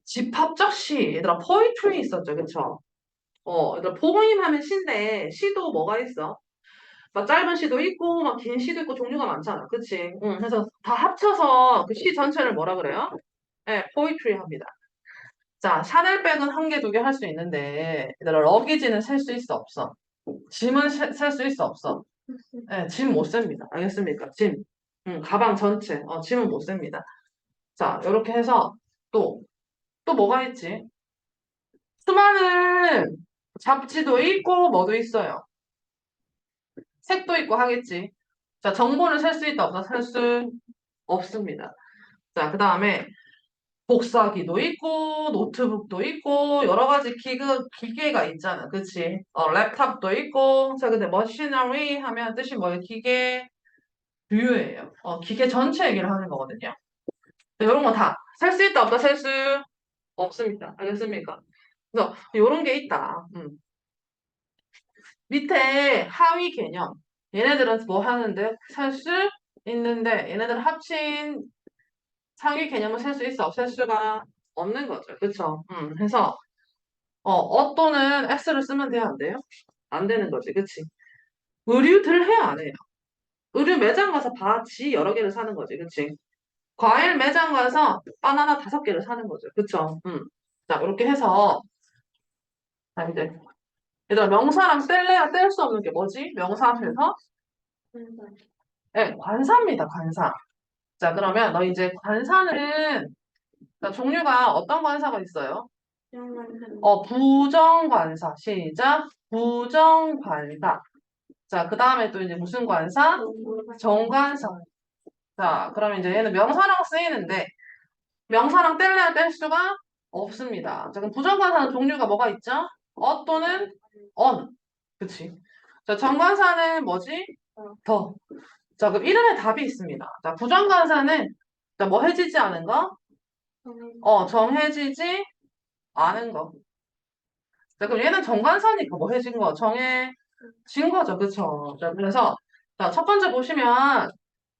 A: 집합적 시, 얘들아 포이트리 있었죠. 그쵸? 얘들아 포임 하면 시인데 시도 뭐가 있어? 막 짧은 시도 있고 막 긴 시도 있고 종류가 많잖아. 그치? 응, 그래서 다 합쳐서 그 시 전체를 뭐라 그래요? 네, 포이트리 합니다. 자, 샤넬백은 한 개, 두 개 할 수 있는데 얘들아 러기지는 셀 수 있어 없어? 짐은 셀 수 있어 없어? 네, 짐 못 셉니다. 알겠습니까? 짐. 가방 전체. 짐은 못 셉니다. 자, 이렇게 해서 또, 또 뭐가 있지? 수많은 잡지도 있고 뭐도 있어요. 책도 있고 하겠지. 자, 정보를 셀 수 있다 없다? 셀 수 없습니다. 자, 그 다음에 복사기도 있고 노트북도 있고 여러 가지 기계가 있잖아. 그치? 랩탑도 있고 자, 근데 머시너리 하면 뜻이 뭐예요? 기계 부유예요. 기계 전체 얘기를 하는 거거든요. 이런 거 다 셀 수 있다 없다? 셀 수 없습니다. 알겠습니까? 그래서 이런 게 있다. 밑에 하위 개념. 얘네들은 뭐 하는데? 셀 수 있는데 얘네들 합친 상위 개념을 셀 수 있어? 셀 수가 없는 거죠. 그쵸? 해서 또는 X를 쓰면 돼요? 안 돼요? 안 되는 거지. 그치? 의류들 해야 안 해요? 의류 매장 가서 바지 여러 개를 사는 거지. 그치? 과일 매장 가서 바나나 5개를 사는 거죠. 그쵸? 자, 이렇게 해서 자, 이제 얘들아 명사랑 뗄래야 뗄 수 없는 게 뭐지? 명사 앞에서 네, 관사입니다. 관사. 자, 그러면 너 이제 관사는 자, 종류가 어떤 관사가 있어요? 부정관사. 시작. 부정관사. 자, 그 다음에 또 이제 무슨 관사? 정관사. 자, 그럼 이제 얘는 명사랑 쓰이는데 명사랑 뗄래야 뗄 수가 없습니다. 자, 그럼 부정관사는 종류가 뭐가 있죠? 또는 언. 그치? 자, 정관사는 뭐지? 더. 자, 그럼 이름에 답이 있습니다. 자, 부정관사는 자, 뭐 해지지 않은 거? 정해지지 아는 거. 자, 그럼 얘는 정관사니까 뭐 해진 거, 정해진 거죠. 그쵸? 자, 그래서, 자, 첫 번째 보시면,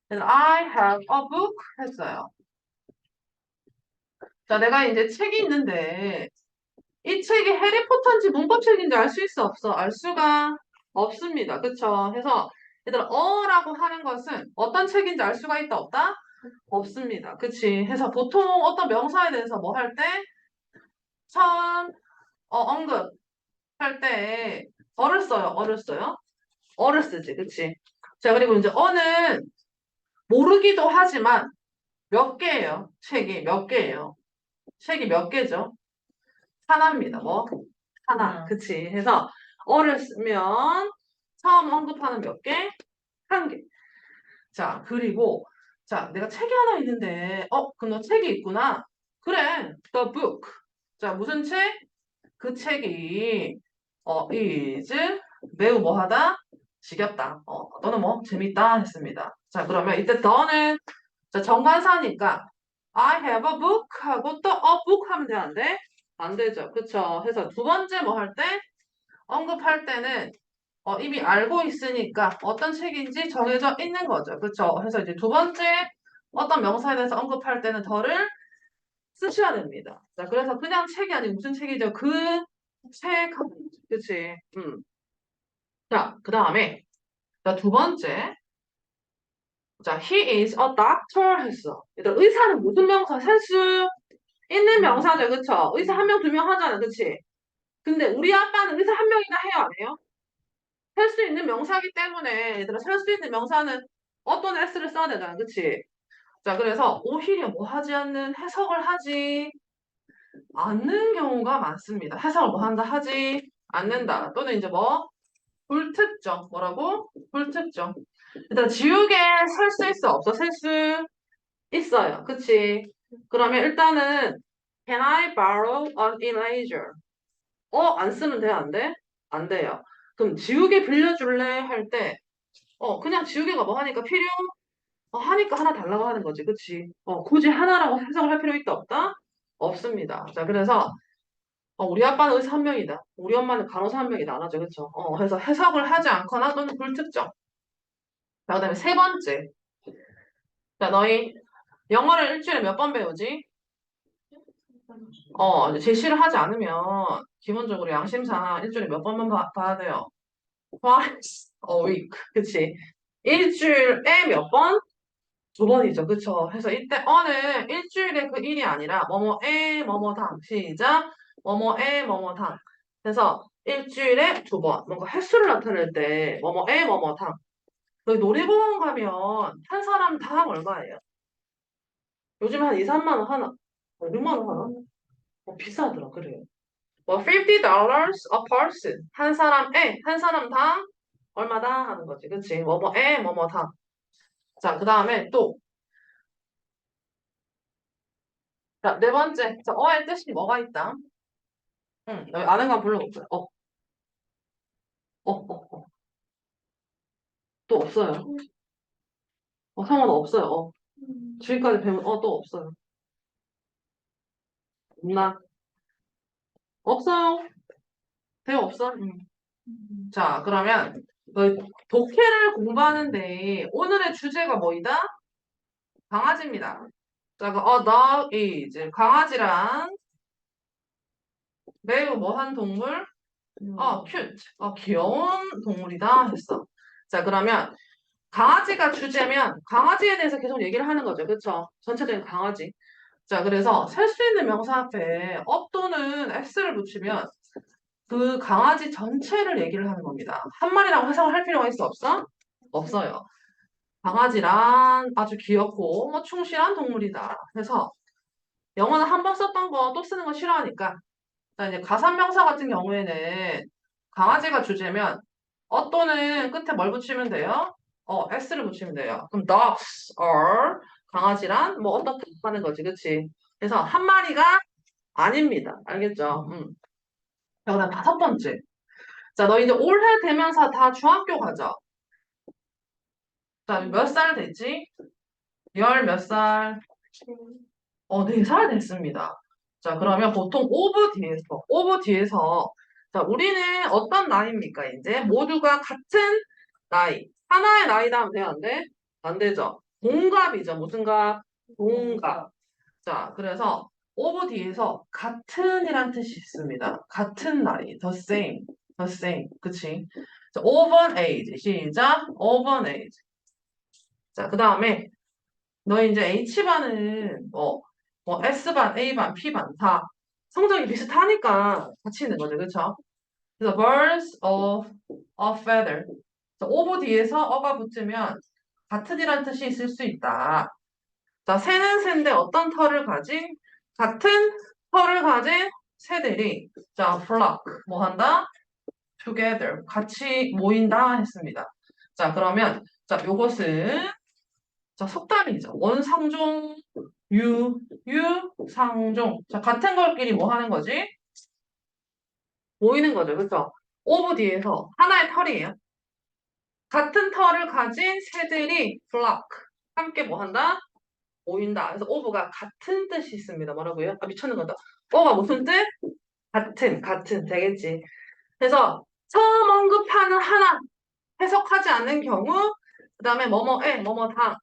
A: I have a book 했어요. 자, 내가 이제 책이 있는데, 이 책이 해리포터인지 문법책인지 알 수 있어, 없어? 알 수가 없습니다. 그쵸? 해서, 얘들아, 어라고 하는 것은 어떤 책인지 알 수가 있다, 없다? 없습니다. 그치? 해서 보통 어떤 명사에 대해서 뭐 할 때, 처음, 언급할 때, 어를 써요, 어를 써요? 어를 쓰지, 그치? 자, 그리고 이제 어는 모르기도 하지만 몇 개예요? 책이 몇 개예요? 책이 몇 개죠? 하나입니다. 뭐? 하나. 그치? 해서 어를 쓰면 처음 언급하는 몇 개? 한 개. 자, 그리고 자, 내가 책이 하나 있는데 그럼 너 책이 있구나. 그래. The book. 자, 무슨 책? 그 책이 is 매우 뭐하다? 지겹다. 너는 뭐 재밌다 했습니다. 자, 그러면 이때 더는 자, 정관사니까 I have a book 하고 또 a book 하면 되는데 안 되죠. 그쵸? 해서 두 번째 뭐 할 때 언급할 때는 이미 알고 있으니까 어떤 책인지 정해져 있는 거죠. 그쵸? 해서 이제 두 번째 어떤 명사에 대해서 언급할 때는 더를 쓰셔야 됩니다. 자, 그래서 그냥 책이 아니고 무슨 책이죠? 그 책, 그치? 자, 그 다음에, 자, 두 번째. 자, he is a doctor 했어. 얘들아, 의사는 무슨 명사? 셀 수 있는 명사죠, 그쵸? 의사 한 명, 두 명 하잖아, 그치? 근데 우리 아빠는 의사 한 명이나 해요, 안 해요? 셀 수 있는 명사기 때문에, 얘들아, 셀 수 있는 명사는 어떤 s를 써야 되잖아, 그치? 자, 그래서 오히려 뭐 하지 않는 해석을 하지 않는 경우가 많습니다. 해석을 뭐 한다 하지 않는다. 또는 이제 뭐 불특정. 뭐라고? 불특정. 일단 지우개 셀 수 있어 없어? 셀 수 있어요. 그치? 그러면 일단은 Can I borrow an eraser? 안 쓰면 돼? 안 돼? 안 돼요. 그럼 지우개 빌려줄래? 할 때 그냥 지우개가 뭐 하니까 하니까 하나 달라고 하는 거지. 그치? 굳이 하나라고 해석을 할 필요 있다 없다? 없습니다. 자, 그래서 우리 아빠는 의사 한 명이다. 우리 엄마는 간호사 한 명이다. 안 하죠. 그쵸? 그래서 해석을 하지 않거나 또는 불특정. 자, 그다음에 세 번째. 자, 너희 영어를 일주일에 몇 번 배우지? 이제 제시를 하지 않으면 기본적으로 양심상 일주일에 몇 번만 봐야 돼요. Twice a week. 그치? 일주일에 몇 번? 두 번이죠. 그쵸? 그래서 이때 어는 일주일에 그 일이 아니라 뭐뭐에 뭐뭐당. 시작. 뭐뭐에 뭐뭐당. 그래서 일주일에 두 번. 뭔가 횟수를 나타낼 때 뭐뭐에 뭐뭐당. 여기 놀이공원 가면 한 사람 당 얼마예요? 요즘 한 2, 3만 원 하나? 6만 원 하나? 비싸더라. 그래요. 뭐 $50 a person. 한 사람당 얼마당 하는 거지. 그치? 뭐뭐에 뭐뭐당. 자, 그 다음에 또 자, 네 번째. 자, 어의 뜻이 뭐가 있다? 응, 여기 아는 거 불러볼게요. 어. 또 없어요. 상관 없어요. 지금까지 배운, 또 없어요. 없나? 없어요. 배우 없어? 응. 자, 그러면, 독해를 공부하는데, 오늘의 주제가 뭐이다? 강아지입니다. 자, dog is. 강아지란 매우 뭐한 동물? cute. 귀여운 동물이다 했어. 자, 그러면, 강아지가 주제면, 강아지에 대해서 계속 얘기를 하는 거죠. 그쵸? 전체적인 강아지. 자, 그래서 셀 수 있는 명사 앞에 up 또는 s를 붙이면 그 강아지 전체를 얘기를 하는 겁니다. 한 마리라고 해석을 할 필요가 있어 없어? 없어요. 강아지란 아주 귀엽고 뭐 충실한 동물이다. 그래서 영어는 한 번 썼던 거 또 쓰는 거 싫어하니까 자, 이제 가산명사 같은 경우에는 강아지가 주제면 또는 끝에 뭘 붙이면 돼요? s를 붙이면 돼요. 그럼 dogs are 강아지란 뭐 어떻다 하는 거지, 그치? 그래서 한 마리가 아닙니다. 알겠죠? 자, 그다음 다섯 번째. 자, 너 이제 올해 되면서 다 중학교 가죠? 자, 몇 살 됐지? 열 몇 살? 네 살 됐습니다. 자, 그러면 보통 오브 뒤에서, 자, 우리는 어떤 나이입니까? 이제 모두가 같은 나이. 하나의 나이다 하면 돼요, 안 돼? 안 되죠. 동갑이죠. 무슨 갑? 동갑. 자, 그래서 오브 뒤에서 같은이란 뜻이 있습니다. 같은 나이. The same. The same. 그치? 자, of an age. 시작. of an age. 자, 그 다음에 너 이제 H반은 뭐 S반, A반, P반 다 성적이 비슷하니까 같이 있는 거죠. 그쵸? 그래서 birds of a feather. 자, over 뒤에서 어가 붙으면 같은이란 뜻이 있을 수 있다. 자, 새는 새인데 어떤 털을 가진? 같은 털을 가진 새들이 자, flock 뭐 한다? together 같이 모인다 했습니다. 자, 그러면 자, 요것은 자, 속담이죠. 원상종, 유상종. 자, 같은 걸끼리 뭐 하는 거지? 모이는 거죠. 그쵸? 오브 뒤에서 하나의 털이에요. 같은 털을 가진 새들이 flock. 함께 뭐 한다? 모인다. 그래서 오브가 같은 뜻이 있습니다. 뭐라고요? 아, 미쳤는 거다. 어가 무슨 뜻? 같은. 되겠지. 그래서 처음 언급하는 하나 해석하지 않는 경우, 그 다음에 뭐뭐에, 뭐뭐당.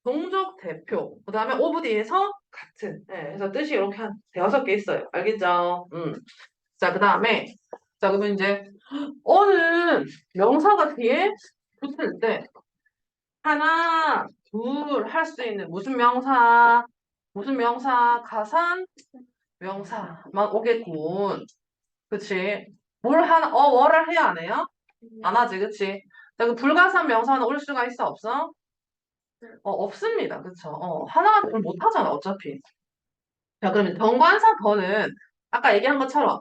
A: 동족 대표. 그 다음에 오브 뒤에서 같은. 예, 그래서 뜻이 이렇게 한 대여섯 개 있어요. 알겠죠? 자, 그 다음에, 자, 그러면 이제, 어느 명사가 뒤에 붙을 때, 하나, 둘 할 수 있는 무슨 명사, 가산, 명사만 오겠군. 그치? 뭘 하나, 월을 해야 안 해요? 안 하지, 그치? 자, 그 불가산 명사는 올 수가 있어, 없어? 없습니다. 그쵸? 하나가 그걸 못 하잖아, 어차피. 자, 그러면 정관사 더는 아까 얘기한 것처럼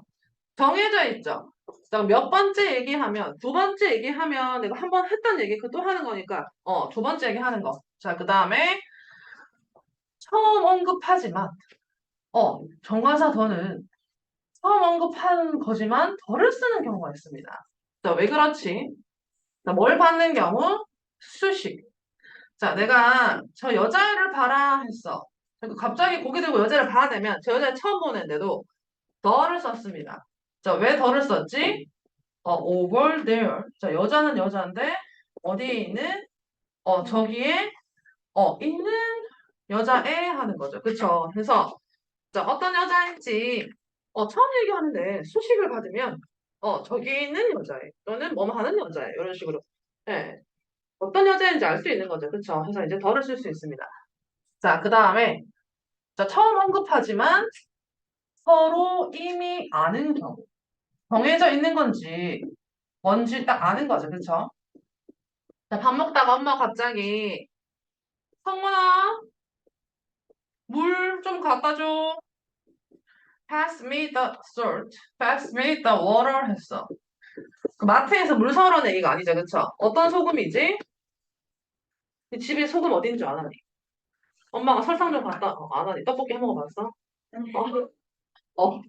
A: 정해져 있죠. 자, 몇 번째 얘기하면, 두 번째 얘기하면 내가 한 번 했던 얘기 그 또 하는 거니까, 두 번째 얘기하는 거. 자, 그 다음에 처음 언급하지만, 정관사 더는 처음 언급한 거지만 덜을 쓰는 경우가 있습니다. 자, 왜 그렇지? 자, 뭘 받는 경우? 수식. 자, 내가 저 여자애를 봐라 했어. 그리고 갑자기 고개 들고 여자를 봐야 되면 저 여자를 처음 보는데도 더를 썼습니다. 자, 왜 더를 썼지? over there. 자, 여자는 여자인데 어디에 있는? 저기에 있는 여자애 하는 거죠. 그쵸? 그래서 자, 어떤 여자인지 처음 얘기하는데 수식을 받으면 저기에 있는 여자애 또는 뭐뭐 하는 여자애 이런 식으로 예, 어떤 여자인지 알 수 있는 거죠. 그쵸? 그래서 이제 더를 쓸 수 있습니다. 자, 그 다음에 자, 처음 언급하지만 서로 이미 아는 경우. 정해져 있는 건지 뭔지 딱 아는 거죠. 그쵸? 자, 밥 먹다가 엄마가 갑자기 성문아, 물 좀 갖다 줘. Pass me the salt. Pass me the water 했어. 그 마트에서 물 사오라는 얘기가 아니죠. 그쵸? 어떤 소금이지? 집에 소금 어딘 줄 아나니? 엄마가 설탕 좀 갖다, 안 하니? 떡볶이 해 먹어봤어? 어,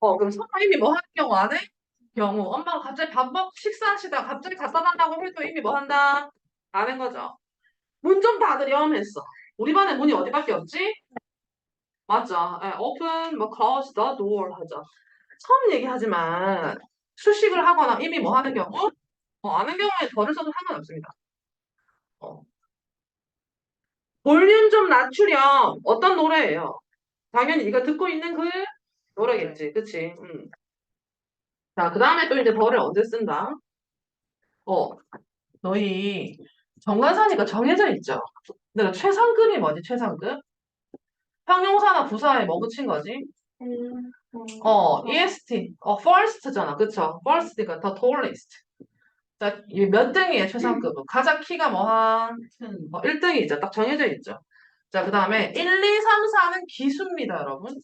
A: 어, 그럼 선생님이 뭐 하는 경우 안 해? 경우 엄마가 갑자기 밥 먹 식사하시다가 갑자기 갖다 달라고 해도 이미 뭐 한다? 아는 거죠. 문 좀 닫으렴 했어. 우리 반에 문이 어디밖에 없지? 맞죠. 예, open, 뭐 close the door 하죠. 처음 얘기하지만 수식을 하거나 이미 뭐 하는 경우? 아는 경우에 덜을 써도 상관없습니다. 어. 볼륨 좀 낮추렴. 어떤 노래예요? 당연히 네가 듣고 있는 그 노래겠지. 그치? 자, 그 다음에 또 이제 덜을 언제 쓴다? 어, 너희 정관사니까 정해져 있죠. 내가 최상급이 뭐지? 최상급? 형용사나 부사에 뭐 붙인 거지? EST. first잖아. 그쵸? first니까 the tallest. 자, 이몇 등이에요, 최상급은? 가장 키가 뭐 한, 1등이죠. 딱 정해져 있죠. 자, 그 다음에 1, 2, 3, 4는 기수입니다, 여러분.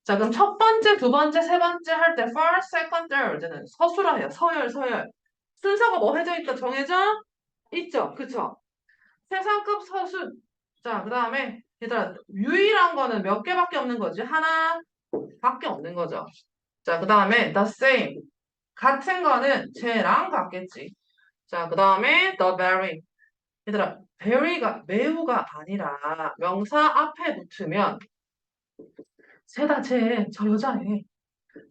A: 자, 그럼 첫 번째, 두 번째, 세 번째 할 때 first, second, third는 서술화 해요. 서열. 순서가 뭐 해져 있다, 정해져? 있죠. 그쵸? 최상급 서술. 자, 그 다음에 얘들아, 유일한 거는 몇 개밖에 없는 거지? 하나 밖에 없는 거죠. 자, 그 다음에 the same. 같은 거는 쟤랑 같겠지. 자, 그 다음에 the very. 얘들아, very가 매우가 아니라 명사 앞에 붙으면 쟤다, 저 여자애.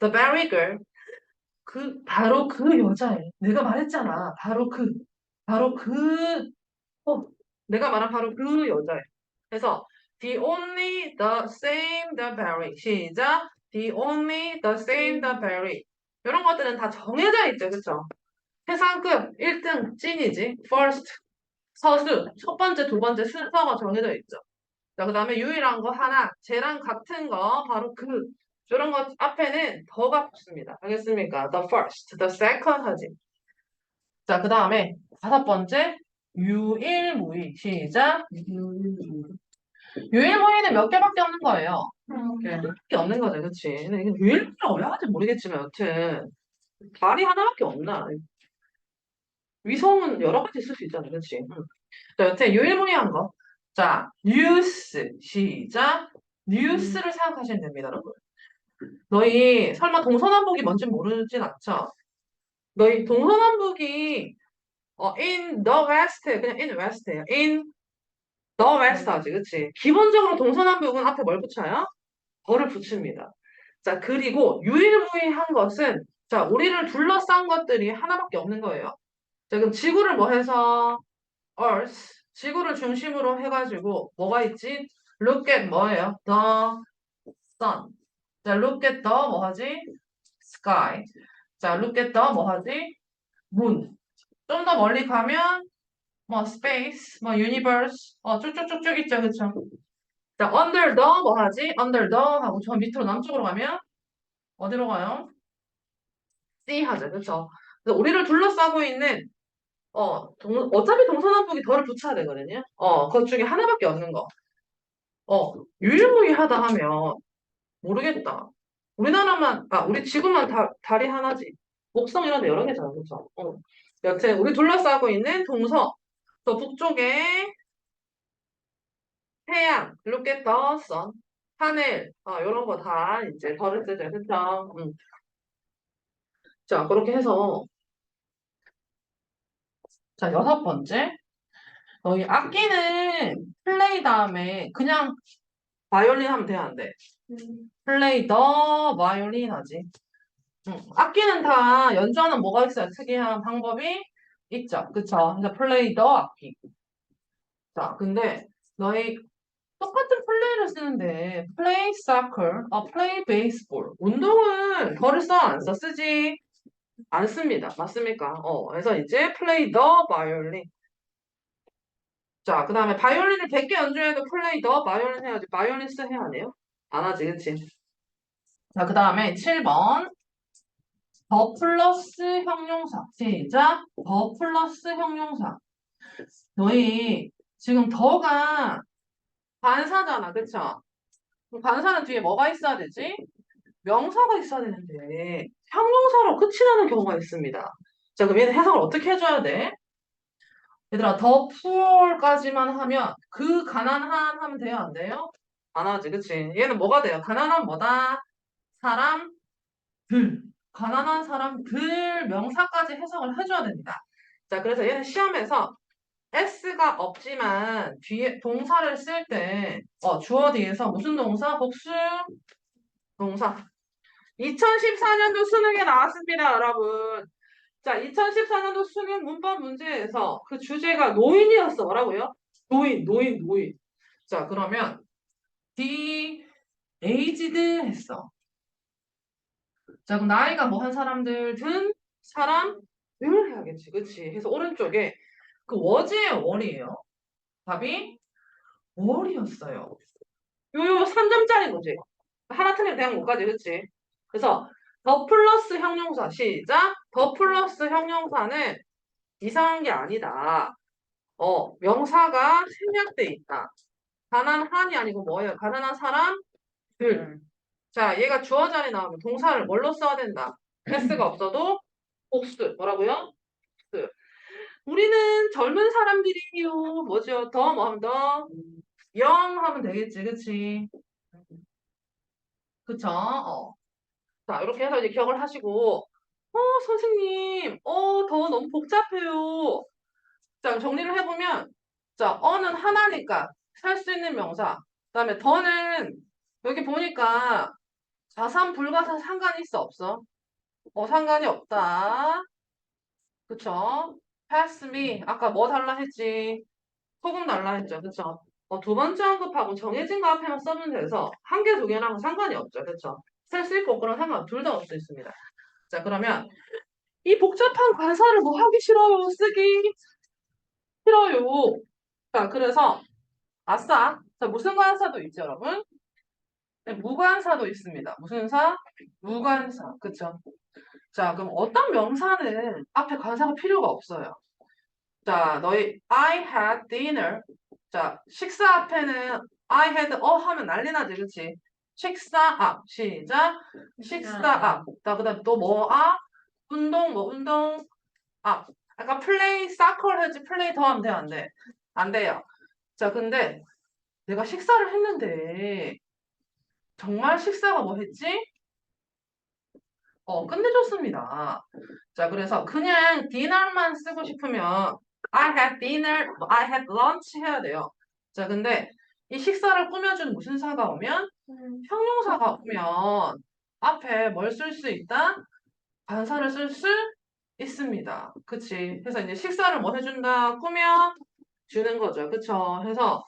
A: The very girl. 바로 그 여자애. 내가 말했잖아. 바로 그, 어, 내가 말한 바로 그 여자애. 그래서, the only, the same, the very. 시작. the only, the same, the very. 이런 것들은 다 정해져 있죠. 그쵸? 최상급 1등 찐이지. first. 서수. 첫 번째, 두 번째 순서가 정해져 있죠. 자, 그 다음에 유일한 거 하나, 쟤랑 같은 거, 바로 이런 것 앞에는 더가 붙습니다. 알겠습니까? The first, the second 하지. 자, 그 다음에 다섯 번째, 유일무이. 시작. 유일무이는 몇 개밖에 없는 거예요. 몇 개 없는 거죠, 그치? 근데 이게 유일무이라고 왜 하는지 모르겠지만, 여튼, 발이 하나밖에 없나? 위성은 여러 가지 있을 수 있잖아요, 그치? 자, 여튼 유일무이한 거. 자, 뉴스. 시작. 뉴스를 생각하시면 됩니다, 여러분. 너희 설마 동서남북이 뭔지 모르진 않죠? 너희 동서남북이 in the west 그냥 in west예요. in the west 하지, 그치? 기본적으로 동서남북은 앞에 뭘 붙여요? 덜을 붙입니다. 자, 그리고 유일무이한 것은 자, 우리를 둘러싼 것들이 하나밖에 없는 거예요. 자, 그럼 지구를 뭐 해서 Earth, 지구를 중심으로 해가지고 뭐가 있지? Look at 뭐예요? The sun. 자, look at the 뭐 하지? Sky. 자, look at the 뭐 하지? moon. 좀 더 멀리 가면 뭐 space, 뭐 universe, 쭉쭉쭉쭉 있죠, 그쵸? 자, under the 뭐 하지? under the 하고 저 밑으로 남쪽으로 가면 어디로 가요? sea 하죠, 그쵸? 그래서 우리를 둘러싸고 있는 어차피 동서남북이 덜을 붙여야 되거든요. 그것 중에 하나밖에 없는 거. 유일무이하다 하면 모르겠다. 우리 지구만 달이 하나지. 목성 이런 데 여러 개잖아, 그쵸? 여튼 우리 둘러싸고 있는 저 북쪽에 태양, look at the sun, 하늘, 이런 거 다 이제 덜을 쓰죠, 그쵸? 자, 그렇게 해서 자, 여섯 번째. 너희 악기는 플레이 다음에 그냥 바이올린 하면 돼, 안 돼? 플레이 더 바이올린 하지. 악기는 다 연주하는 뭐가 있어요? 특이한 방법이 있죠. 그쵸? 그래서 플레이 더 악기. 자, 근데 너희 똑같은 플레이를 쓰는데 플레이 soccer, 플레이 베이스볼. 운동은 덜을 써, 안 써? 쓰지? 안 씁니다. 맞습니까? 그래서 이제 플레이 더 바이올린. 자, 그 다음에 바이올린을 100개 연주해도 플레이 더 바이올린 해야지. 바이올리스트 해야 하네요? 안 하지, 그치? 자, 그 다음에 7번. 더 플러스 형용사. 시작. 더 플러스 형용사. 너희 지금 더가 반사잖아. 그쵸? 그럼 반사는 뒤에 뭐가 있어야 되지? 명사가 있어야 되는데 형용사로 끝이 나는 경우가 있습니다. 자, 그럼 얘는 해석을 어떻게 해줘야 돼? 얘들아, 더 pure까지만 하면 그 가난한 하면 돼요? 안 돼요? 안 하지, 그치? 얘는 뭐가 돼요? 가난한 뭐다? 사람들. 가난한 사람들 명사까지 해석을 해줘야 됩니다. 자, 그래서 얘는 시험에서 S가 없지만 뒤에 동사를 쓸 때 주어 뒤에서 무슨 동사? 복수 동사. 2014년도 수능에 나왔습니다, 여러분. 자, 2014년도 수능 문법 문제에서 그 주제가 노인이었어. 뭐라고요? 노인. 자, 그러면 the aged 했어. 자, 그럼 나이가 뭐 한 사람들, 든 사람을 해야겠지. 그치? 그래서 오른쪽에 그 was예요, were이에요? 답이 were이었어요. 요 3점짜리 문제. 하나 틀리면 대학 못 가지, 그치? 그래서 더 플러스 형용사, 시작. 더 플러스 형용사는 이상한 게 아니다. 명사가 생략돼 있다. 가난한이 아니고 뭐예요? 가난한 사람들. 자, 얘가 주어 자리에 나오면 동사를 뭘로 써야 된다? s가 없어도 복수. 뭐라고요? 복수. 우리는 젊은 사람들이요. 뭐죠? 더 뭐 하면 더? 영 하면 되겠지, 그치? 그쵸? 자, 이렇게 해서 이제 기억을 하시고, 선생님, 더 너무 복잡해요. 자, 정리를 해보면, 자, 어는 하나니까 살 수 있는 명사. 그다음에 더는 여기 보니까 가산 불가산 상관이 있어 없어? 상관이 없다. 그쵸? pass me. 아까 뭐 달라 했지? 소금 달라 했죠. 그쵸? 두 번째 언급하고 정해진 거 앞에만 써면 돼서 한 개, 두 개랑 상관이 없죠. 그쵸? 쓸 수 있고 없고는 상관 둘 다 없을 수 있습니다. 자, 그러면 이 복잡한 관사를 뭐 하기 싫어요? 쓰기 싫어요. 자, 그래서 아싸. 자, 무슨 관사도 있죠, 여러분? 네, 무관사도 있습니다. 무슨 사? 무관사. 그쵸? 자, 그럼 어떤 명사는 앞에 관사가 필요가 없어요. 자, 너희 I had dinner. 자, 식사 앞에는 I had 하면 난리 나지, 그치? 식사 앞. 시작. 식사 앞. 자, 그다음 또 뭐 앞? 운동, 뭐 운동 앞. 아까 플레이 사커를 했지 플레이 더 하면 돼, 안 돼? 안 돼요. 자, 근데 내가 식사를 했는데 정말 식사가 뭐 했지? 끝내줬습니다. 자, 그래서 그냥 dinner만 쓰고 싶으면 I had dinner, I had lunch 해야 돼요. 자, 근데 이 식사를 꾸며준 무슨 사가 오면 형용사가 오면 앞에 뭘 쓸 수 있다? 관사를 쓸 수 있습니다. 그치? 그래서 이제 식사를 뭐 해준다? 꾸며 주는 거죠. 그쵸? 해서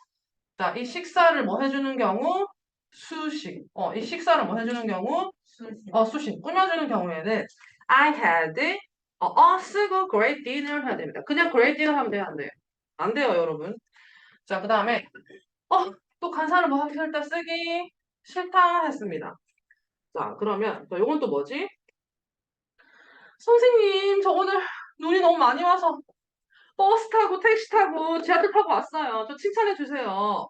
A: 자, 이 식사를 뭐 해주는 경우? 수식. 이 식사를 뭐 해주는 경우? 수식. 꾸며주는 경우에는 I had 쓰고 great dinner 해야 됩니다. 그냥 great dinner 하면 돼요, 안 돼요? 안 돼요, 여러분. 자, 그 다음에 또 간사를 뭐 하기 싫다 쓰기 싫다 했습니다. 자, 그러면 요건 또 뭐지? 선생님, 저 오늘 눈이 너무 많이 와서 버스 타고 택시 타고 지하철 타고 왔어요. 저 칭찬해 주세요.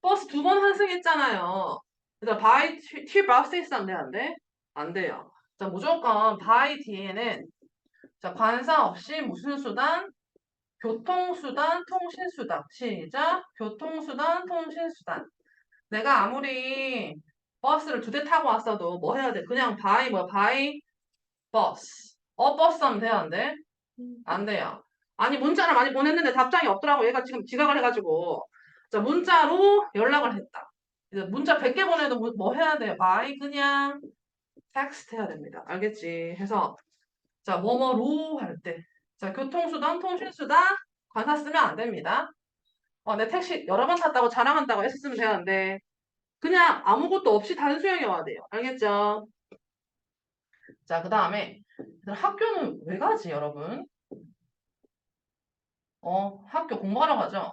A: 버스 두 번 환승했잖아요. 그래서 by T 버스 있으면 돼, 안 돼? 안 돼요. 자, 무조건 by 뒤에는 자, 관사 없이 무슨 수단? 교통수단, 통신수단. 시작. 교통수단, 통신수단. 내가 아무리 버스를 두 대 타고 왔어도 뭐 해야 돼? 그냥 by 뭐 by 버스. 버스 하면 돼요, 안 돼? 안 돼요. 아니, 문자를 많이 보냈는데 답장이 없더라고. 얘가 지금 지각을 해가지고. 자, 문자로 연락을 했다. 이제 문자 100개 보내도 뭐 해야 돼요? by 그냥 텍스트 해야 됩니다. 알겠지? 해서 자, 뭐뭐로 할 때. 자, 교통수단, 통신수단 관사 쓰면 안 됩니다. 내 택시 여러 번 탔다고 자랑한다고 했었으면 되는데 그냥 아무것도 없이 단수형이 와야 돼요. 알겠죠? 자, 그 다음에 학교는 왜 가지, 여러분? 학교 공부하러 가죠?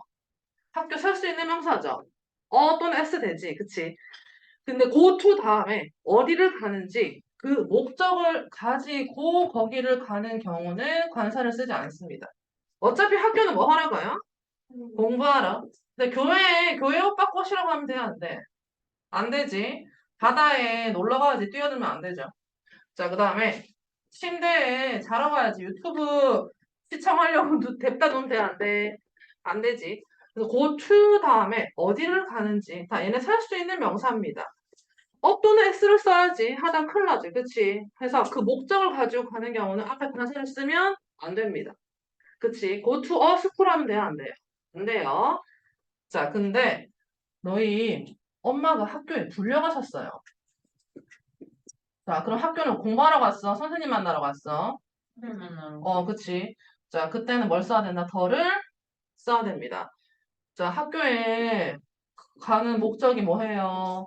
A: 학교 쓸 수 있는 명사죠? 또는 S 되지, 그치? 근데 go to 다음에 어디를 가는지 그 목적을 가지고 거기를 가는 경우는 관사를 쓰지 않습니다. 어차피 학교는 뭐 하러 가요? 공부하러. 근데 교회 오빠 꼬시러 가면 돼, 안 돼? 안 되지. 바다에 놀러 가야지 뛰어들면 안 되죠. 자, 그 다음에 침대에 자러 가야지. 유튜브 시청하려고 냅다 놓으면 돼, 안 돼? 안 되지. 그래서 go to 다음에 어디를 가는지 다 얘네 살 수 있는 명사입니다. 또는 s를 써야지. 하다 큰일 나지. 그치? 해서 그 목적을 가지고 가는 경우는 앞에 단서를 쓰면 안 됩니다. 그치? go to a school 하면 돼요, 안 돼요? 안 돼요. 자, 근데 너희 엄마가 학교에 불려가셨어요. 자, 그럼 학교는 공부하러 갔어? 선생님 만나러 갔어? 그치. 자, 그때는 뭘 써야 된다? 더를 써야 됩니다. 자, 학교에 가는 목적이 뭐예요?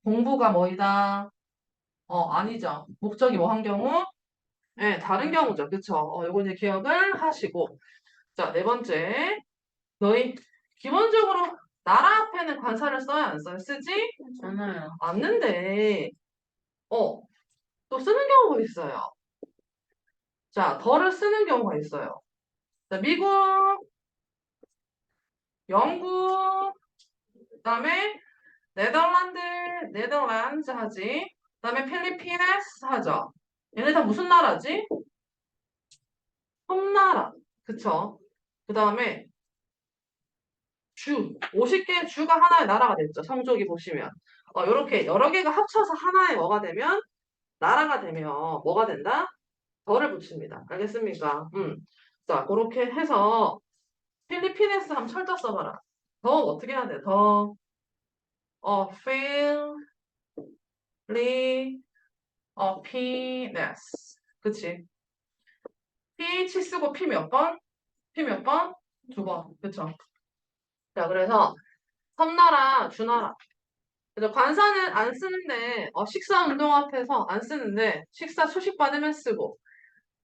A: 공부가 뭐이다? 아니죠. 목적이 뭐 한 경우? 네, 다른 경우죠. 그쵸? 요거 이제 기억을 하시고. 자, 네 번째. 너희 기본적으로 나라 앞에는 관사를 써야 안 써요? 쓰지? 않아요. 않는데, 또 쓰는 경우가 있어요. 자, 더를 쓰는 경우가 있어요. 자, 미국, 영국, 그다음에 네덜란드 하지. 그다음에 필리핀에스 하죠. 얘네 다 무슨 나라지? 섬나라. 그쵸? 그다음에 50개의 주가 하나의 나라가 됐죠. 성조기 보시면. 요렇게 여러 개가 합쳐서 하나의 뭐가 되면 나라가 되면 뭐가 된다? 더를 붙입니다. 알겠습니까? 자, 그렇게 해서 필리핀에스 한번 철자 써봐라. 더 어떻게 해야 돼? 더 friendliness. 그치? ph 쓰고 p 몇 번? p 몇 번? 두 번. 그쵸? 자, 그래서 섬나라, 주나라. 그래서 관사는 안 쓰는데, 식사 운동 앞에서 안 쓰는데, 식사 소식 받으면 쓰고,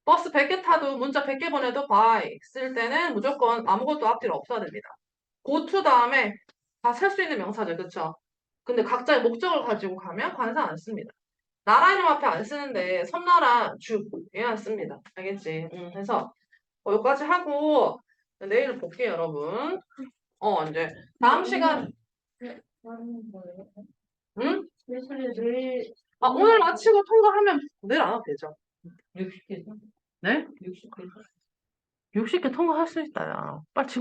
A: 버스 100개 타도 문자 100개 보내도 by 쓸 때는 무조건 아무것도 앞뒤로 없어야 됩니다. go to 다음에 다 셀 수 있는 명사죠. 그쵸? 근데 각자의 목적을 가지고 가면 관사 안 씁니다. 나라 이름 앞에 안 쓰는데 섬나라 주 얘안 씁니다. 알겠지? 그래서 여기까지 하고 내일 볼게요, 여러분. 이제 다음 시간 응? 오늘 마치고 통과하면 내일 안 와도 되죠. 60개. 네? 60개. 60개 통과할 수 있다, 야. 빨리